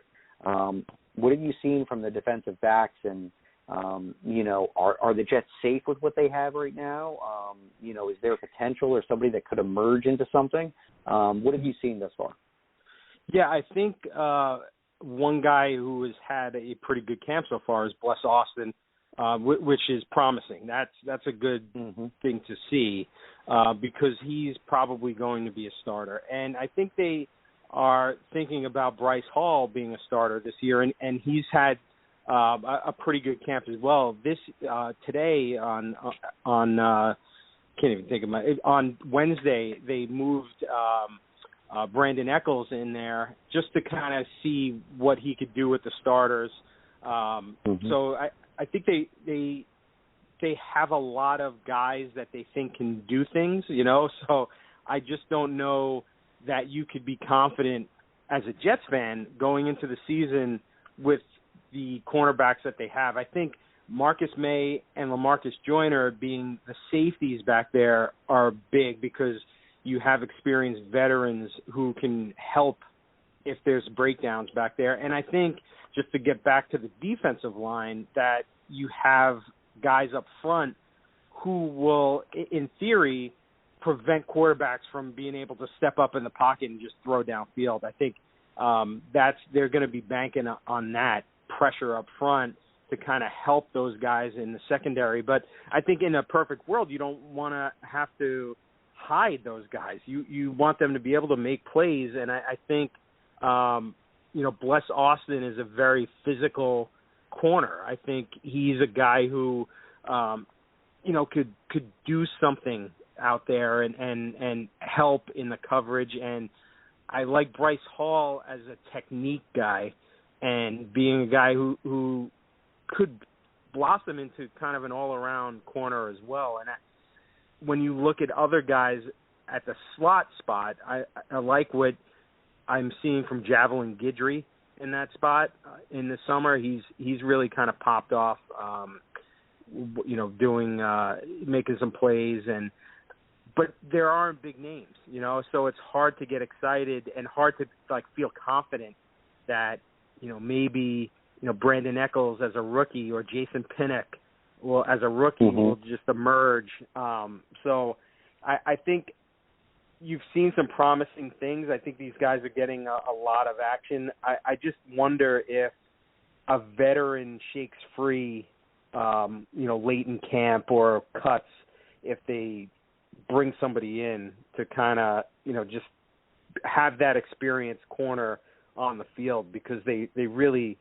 [SPEAKER 2] What have you seen from the defensive backs, and, are the Jets safe with what they have right now? Is there potential or somebody that could emerge into something? What have you seen thus far?
[SPEAKER 3] Yeah, I think one guy who has had a pretty good camp so far is Bless Austin, which is promising. That's a good thing to see because he's probably going to be a starter. And I think they are thinking about Bryce Hall being a starter this year, and he's had a pretty good camp as well. Today on can't even think of on Wednesday they moved Brandon Eccles in there just to kind of see what he could do with the starters. So I think they have a lot of guys that they think can do things, so I just don't know that you could be confident as a Jets fan going into the season with the cornerbacks that they have. I think Marcus May and Lamarcus Joyner being the safeties back there are big because you have experienced veterans who can help if there's breakdowns back there. And I think just to get back to the defensive line, that you have guys up front who will, in theory, prevent quarterbacks from being able to step up in the pocket and just throw downfield. I think they're going to be banking on that pressure up front to kind of help those guys in the secondary. But I think in a perfect world, you don't want to have to hide those guys. You want them to be able to make plays, and I think Bless Austin is a very physical corner. I think he's a guy who could do something out there and help in the coverage. And I like Bryce Hall as a technique guy and being a guy who could blossom into kind of an all-around corner as well. And when you look at other guys at the slot spot, I like what I'm seeing from Javelin Guidry in that spot in the summer. He's really kind of popped off, making some plays, but there aren't big names, so it's hard to get excited and hard to feel confident that maybe Brandon Eccles as a rookie or Jason Pinnock as a rookie will just emerge. So I think you've seen some promising things. I think these guys are getting a lot of action. I just wonder if a veteran shakes free, late in camp or cuts, if they bring somebody in to kind of, just have that experienced corner on the field, because they really,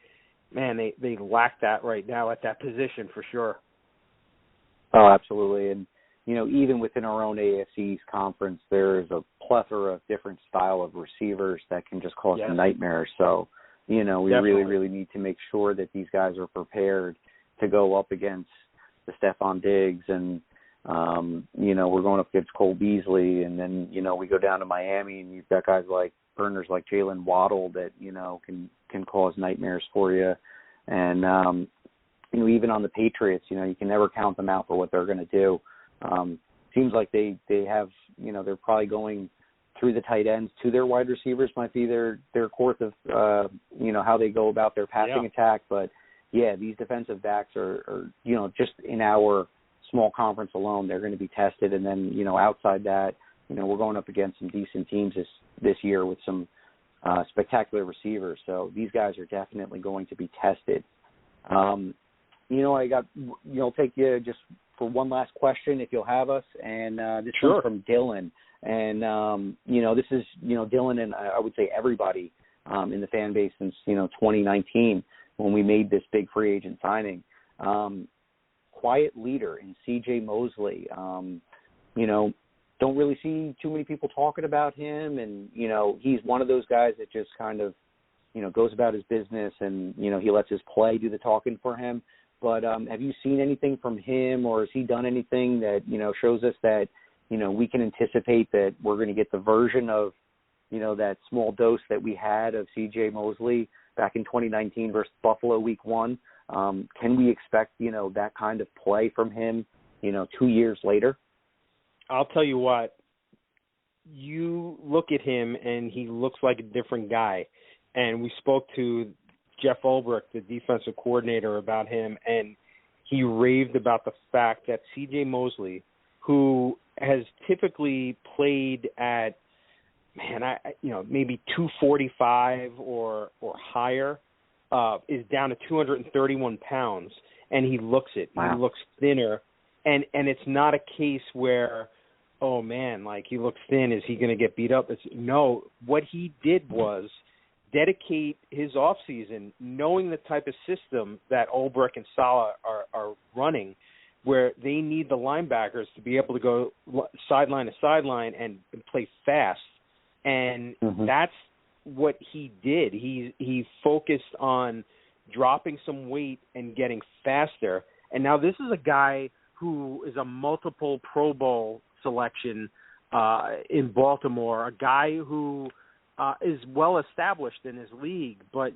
[SPEAKER 3] they lack that right now at that position for sure.
[SPEAKER 2] Oh, absolutely. And, even within our own AFC's conference, there's a plethora of different style of receivers that can just cause nightmares. So, we really need to make sure that these guys are prepared to go up against the Stephon Diggs and, We're going up against Cole Beasley, and then, we go down to Miami, and you've got guys like burners like Jalen Waddle that, can cause nightmares for you. And, even on the Patriots, you can never count them out for what they're going to do. Seems like they have, they're probably going through the tight ends to their wide receivers might be their course of, how they go about their passing attack. But, yeah, these defensive backs are, just in our small conference alone, they're going to be tested. And then, outside that, we're going up against some decent teams this year with some spectacular receivers. So these guys are definitely going to be tested. I got, take you just for one last question, if you'll have us. And this comes from Dylan. And, this is, Dylan and I would say everybody in the fan base since, 2019 when we made this big free agent signing. Quiet leader in C.J. Mosley. Don't really see too many people talking about him. And, he's one of those guys that just kind of, goes about his business and, he lets his play do the talking for him. But have you seen anything from him, or has he done anything that, shows us that, we can anticipate that we're going to get the version of, that small dose that we had of C.J. Mosley back in 2019 versus Buffalo week 1? Can we expect, that kind of play from him, 2 years later?
[SPEAKER 3] I'll tell you what, you look at him and he looks like a different guy. And we spoke to Jeff Ulbrich, the defensive coordinator, about him, and he raved about the fact that C.J. Mosley, who has typically played at, maybe 245 or higher, is down to 231 pounds, and he looks it. Wow. He looks thinner, and it's not a case where, oh, man, like he looks thin. Is he going to get beat up? No, what he did was dedicate his offseason knowing the type of system that Ulbrich and Saleh are running, where they need the linebackers to be able to go sideline to sideline and play fast. And that's what he did. He focused on dropping some weight and getting faster. And now this is a guy who is a multiple Pro Bowl selection in Baltimore, a guy who is well established in his league, but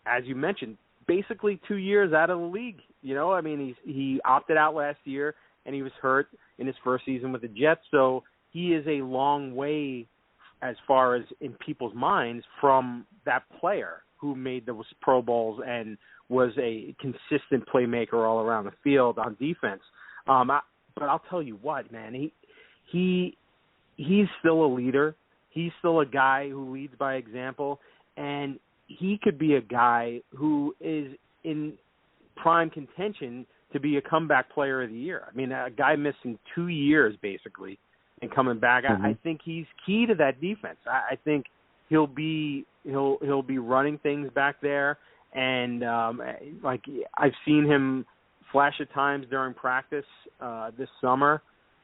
[SPEAKER 3] as you mentioned, basically 2 years out of the league. He opted out last year, and he was hurt in his first season with the Jets, so he is a long way as far as in people's minds from that player who made those Pro Bowls and was a consistent playmaker all around the field on defense. But I'll tell you what, man, he's still a leader. He's still a guy who leads by example, and he could be a guy who is in prime contention to be a comeback player of the year. A guy missing 2 years basically and coming back. I think he's key to that defense. I think he'll be running things back there, and I've seen him flash at times during practice this summer.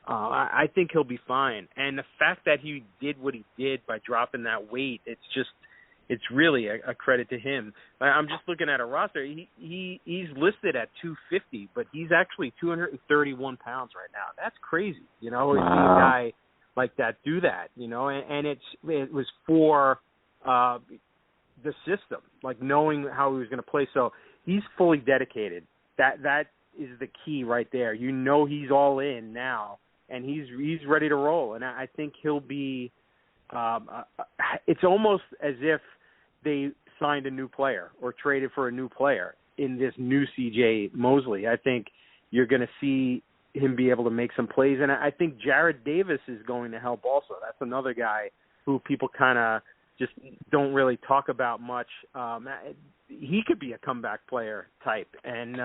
[SPEAKER 3] I think he'll be fine. And the fact that he did what he did by dropping that weight, it's really a credit to him. I'm just looking at a roster. He's listed at 250, but he's actually 231 pounds right now. That's crazy. To see a guy like that do that, and it was for the system, like knowing how he was going to play. So he's fully dedicated. That is the key right there. He's all in now. And he's ready to roll, and I think he'll be. It's almost as if they signed a new player or traded for a new player in this new C.J. Mosley. I think you're going to see him be able to make some plays, and I think Jared Davis is going to help also. That's another guy who people kind of just don't really talk about much. He could be a comeback player type, and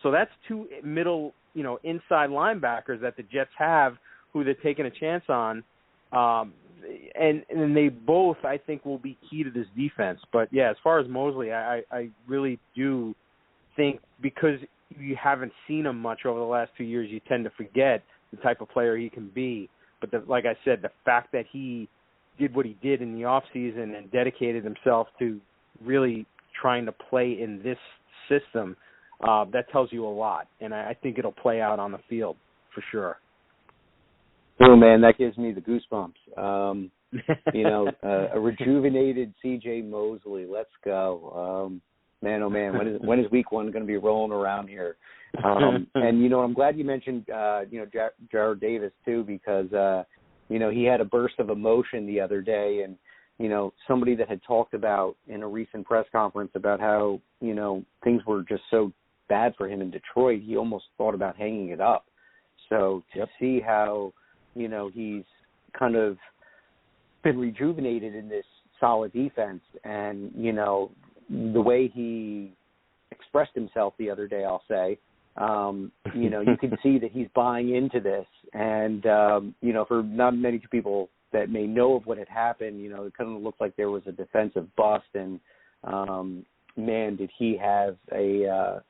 [SPEAKER 3] so that's two middle. Inside linebackers that the Jets have who they're taking a chance on. And they both, I think, will be key to this defense. But, yeah, as far as Mosley, I really do think because you haven't seen him much over the last 2 years, you tend to forget the type of player he can be. But, like I said, the fact that he did what he did in the offseason and dedicated himself to really trying to play in this system, that tells you a lot, and I think it'll play out on the field for sure.
[SPEAKER 2] Oh, man, that gives me the goosebumps. A rejuvenated C.J. Mosley. Let's go. Man, oh, man, when is week one going to be rolling around here? And, I'm glad you mentioned, Jared Davis, too, because, he had a burst of emotion the other day. And, somebody that had talked about in a recent press conference about how, things were just so bad for him in Detroit, he almost thought about hanging it up. So to see how, he's kind of been rejuvenated in this solid defense and, the way he expressed himself the other day, I'll say, you can see that he's buying into this. And, for not many people that may know of what had happened, it kind of looked like there was a defensive bust. And, man, did he have an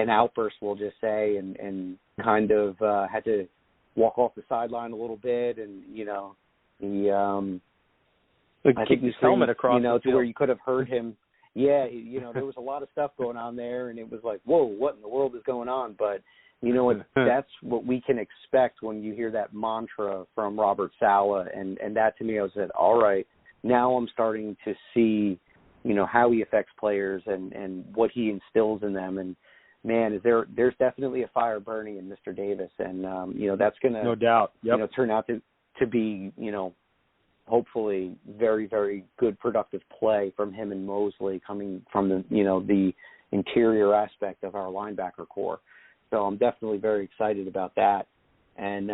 [SPEAKER 2] outburst, we'll just say, and kind of had to walk off the sideline a little bit. And, I think his helmet across to where you could have heard him. Yeah, there was a lot of stuff going on there, and it was like, whoa, what in the world is going on? But you know what? That's what we can expect when you hear that mantra from Robert Saleh, and that to me, I said, all right, now I'm starting to see, how he affects players and what he instills in them. And man, there's definitely a fire burning in Mr. Davis, and that's going to
[SPEAKER 3] no doubt,
[SPEAKER 2] turn out to be hopefully very, very good productive play from him and Mosley coming from the interior aspect of our linebacker core. So I'm definitely very excited about that. And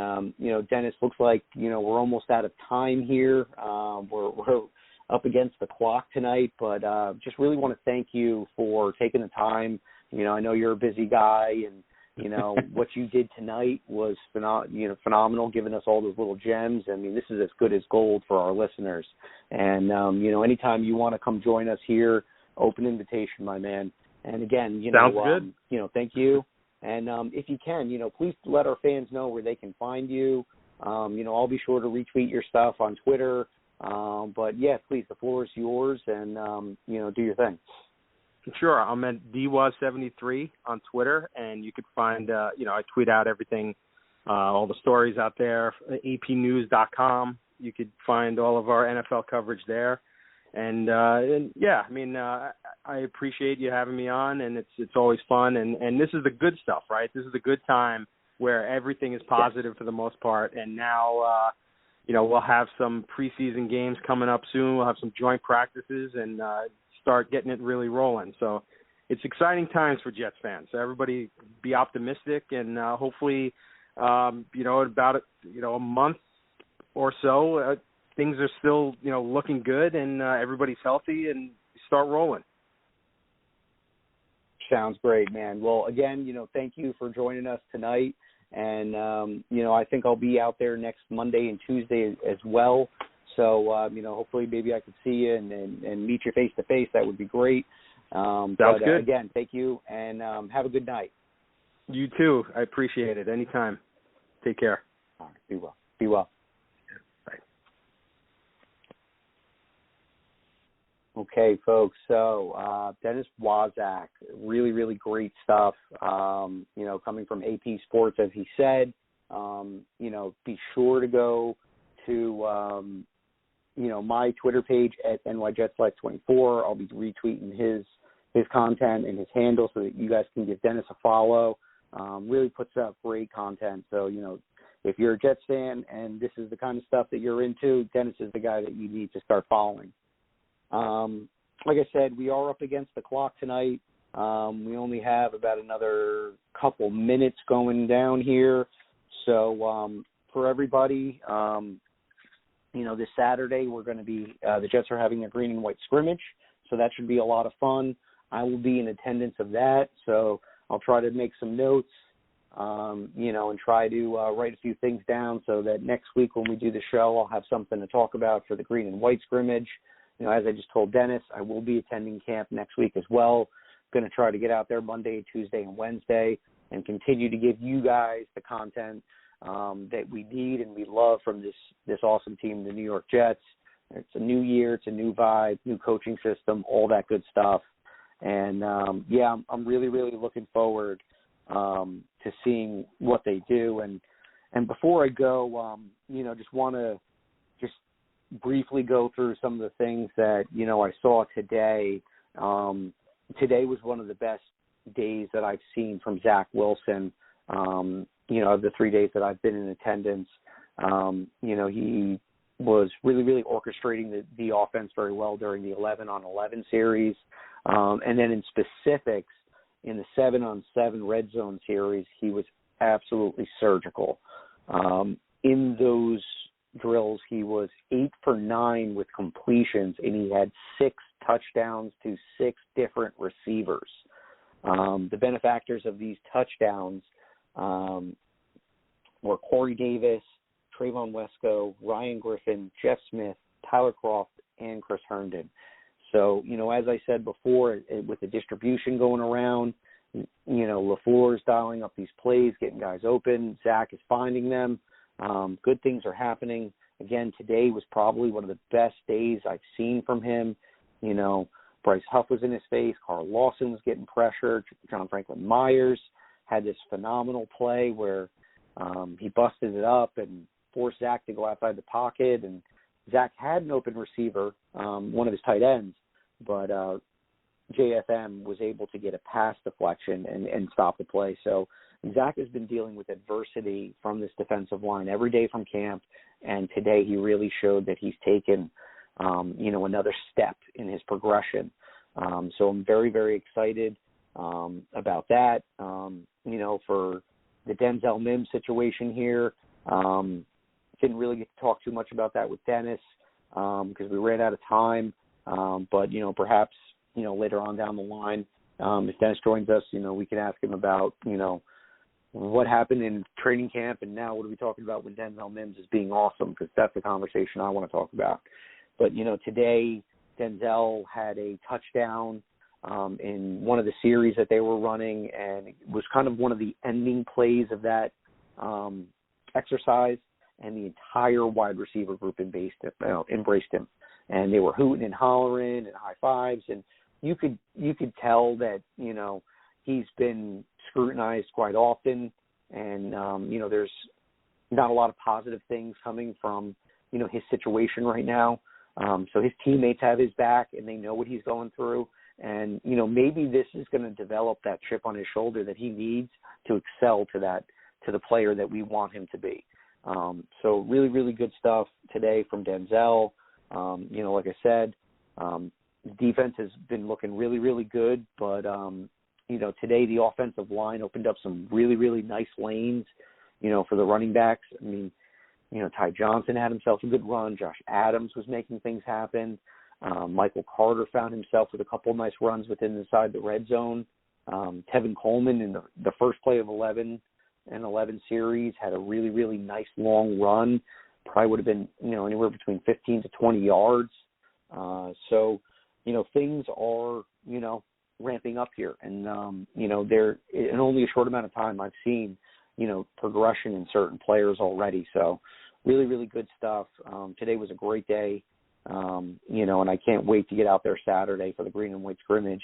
[SPEAKER 2] Dennis, looks like we're almost out of time here. We're up against the clock tonight, but just really want to thank you for taking the time. I know you're a busy guy, and what you did tonight was phenomenal, giving us all those little gems. I mean, this is as good as gold for our listeners. And, anytime you want to come join us here, open invitation, my man. And again,
[SPEAKER 3] sounds good.
[SPEAKER 2] Thank you. And if you can, please let our fans know where they can find you. I'll be sure to retweet your stuff on Twitter. But yeah, please, the floor is yours, and, do your thing.
[SPEAKER 3] Sure. I'm at DWAS73 on Twitter, and you could find, I tweet out everything, all the stories out there, apnews.com. You could find all of our NFL coverage there. And I appreciate you having me on, and it's always fun. And this is the good stuff, right? This is the good time where everything is positive for the most part. And now, we'll have some preseason games coming up soon. We'll have some joint practices and start getting it really rolling. So it's exciting times for Jets fans. So everybody be optimistic, and hopefully, in about a month or so, things are still, looking good, and everybody's healthy, and start rolling.
[SPEAKER 2] Sounds great, man. Well, again, thank you for joining us tonight. And, I think I'll be out there next Monday and Tuesday as well. So, hopefully maybe I could see you and meet you face-to-face. That would be great.
[SPEAKER 3] Sounds good.
[SPEAKER 2] Again, thank you, and have a good night.
[SPEAKER 3] You too. I appreciate it. Anytime. Take care.
[SPEAKER 2] All right. Be well. Be well.
[SPEAKER 3] Bye.
[SPEAKER 2] Okay, folks. So Dennis Waszak, really, really great stuff. Coming from AP Sports, as he said. Be sure to go to my Twitter page at NYJetsLife24. I'll be retweeting his content and his handle so that you guys can give Dennis a follow. Really puts out great content. So, if you're a Jets fan and this is the kind of stuff that you're into, Dennis is the guy that you need to start following. Like I said, we are up against the clock tonight. We only have about another couple minutes going down here. So for everybody, this Saturday we're going to be the Jets are having a green and white scrimmage, so that should be a lot of fun. I will be in attendance of that, so I'll try to make some notes, and try to write a few things down so that next week when we do the show, I'll have something to talk about for the green and white scrimmage. As I just told Dennis, I will be attending camp next week as well. Going to try to get out there Monday, Tuesday, and Wednesday and continue to give you guys the content that we need and we love from this awesome team, the New York Jets. It's a new year, it's a new vibe, new coaching system, all that good stuff. And, I'm really, really looking forward to seeing what they do. And And before I go, just want to just briefly go through some of the things that, I saw today. Today was one of the best days that I've seen from Zach Wilson, of the 3 days that I've been in attendance. He was really, really orchestrating the offense very well during the 11-on-11 series. And then in specifics, in the 7-on-7 red zone series, he was absolutely surgical. In those drills, he was 8 for 9 with completions, and he had 6 touchdowns to 6 different receivers. The benefactors of these touchdowns were Corey Davis, Trayvon Wesco, Ryan Griffin, Jeff Smith, Tyler Croft, and Chris Herndon. So, as I said before, with the distribution going around, LaFleur's dialing up these plays, getting guys open. Zach is finding them. Good things are happening. Again, today was probably one of the best days I've seen from him. Bryce Huff was in his face. Carl Lawson was getting pressured. John Franklin Myers had this phenomenal play where he busted it up and forced Zach to go outside the pocket. And Zach had an open receiver, one of his tight ends, but JFM was able to get a pass deflection and stop the play. So Zach has been dealing with adversity from this defensive line every day from camp, and today he really showed that he's taken, another step in his progression. So I'm very, very excited about that. For the Denzel Mims situation here, didn't really get to talk too much about that with Dennis because we ran out of time. But perhaps, later on down the line, if Dennis joins us, we can ask him about, what happened in training camp and now what are we talking about when Denzel Mims is being awesome, because that's the conversation I want to talk about. But, today Denzel had a touchdown in one of the series that they were running, and it was kind of one of the ending plays of that exercise, and the entire wide receiver group embraced him. And they were hooting and hollering and high fives, and you could tell that, he's been scrutinized quite often, and, there's not a lot of positive things coming from, his situation right now. So his teammates have his back, and they know what he's going through. And, maybe this is going to develop that chip on his shoulder that he needs to excel to the player that we want him to be. So really, really good stuff today from Denzel. Like I said, the defense has been looking really, really good, but, today the offensive line opened up some really, really nice lanes, for the running backs. I mean, Ty Johnson had himself a good run. Josh Adams was making things happen. Michael Carter found himself with a couple of nice runs inside the red zone. Tevin Coleman in the first play of 11 series had a really, really nice long run. Probably would have been, anywhere between 15 to 20 yards. So, things are, ramping up here. And, they're in only a short amount of time I've seen, progression in certain players already. So really, really good stuff. Today was a great day, and I can't wait to get out there Saturday for the green and white scrimmage,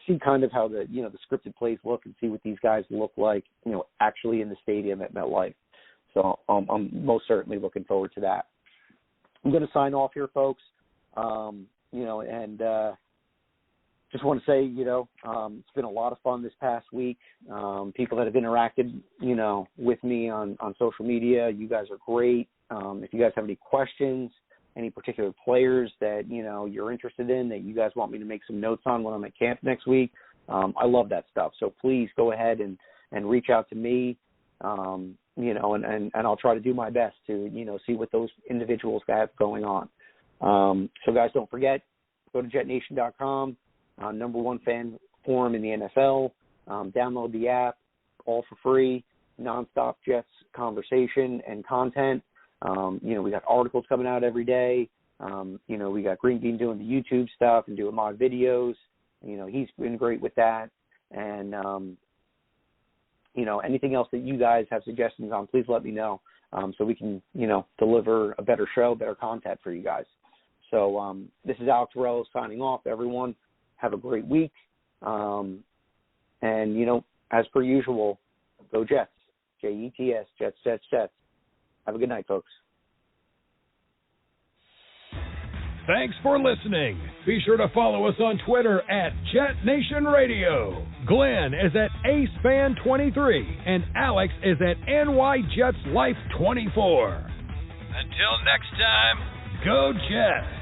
[SPEAKER 2] see kind of how the scripted plays look and see what these guys look like, actually in the stadium at MetLife. So I'm most certainly looking forward to that. I'm going to sign off here, folks, and just want to say, it's been a lot of fun this past week. People that have interacted, with me on social media, you guys are great. If you guys have any questions, any particular players that, you're interested in that you guys want me to make some notes on when I'm at camp next week, I love that stuff. So please go ahead and reach out to me, and I'll try to do my best to, see what those individuals have going on. So guys, don't forget, go to jetnation.com. Number one fan forum in the NFL. Download the app, all for free, nonstop Jets conversation and content. We got articles coming out every day. We got Green Bean doing the YouTube stuff and doing mod videos. He's been great with that. And, anything else that you guys have suggestions on, please let me know so we can, deliver a better show, better content for you guys. So this is Alex Varallo signing off, everyone. Have a great week. And, as per usual, go Jets. Jets, Jets, Jets, Jets. Have a good night, folks.
[SPEAKER 1] Thanks for listening. Be sure to follow us on Twitter at Jet Nation Radio. Glenn is at AceFan23 and Alex is at NYJetsLife24. Until next time, go Jets!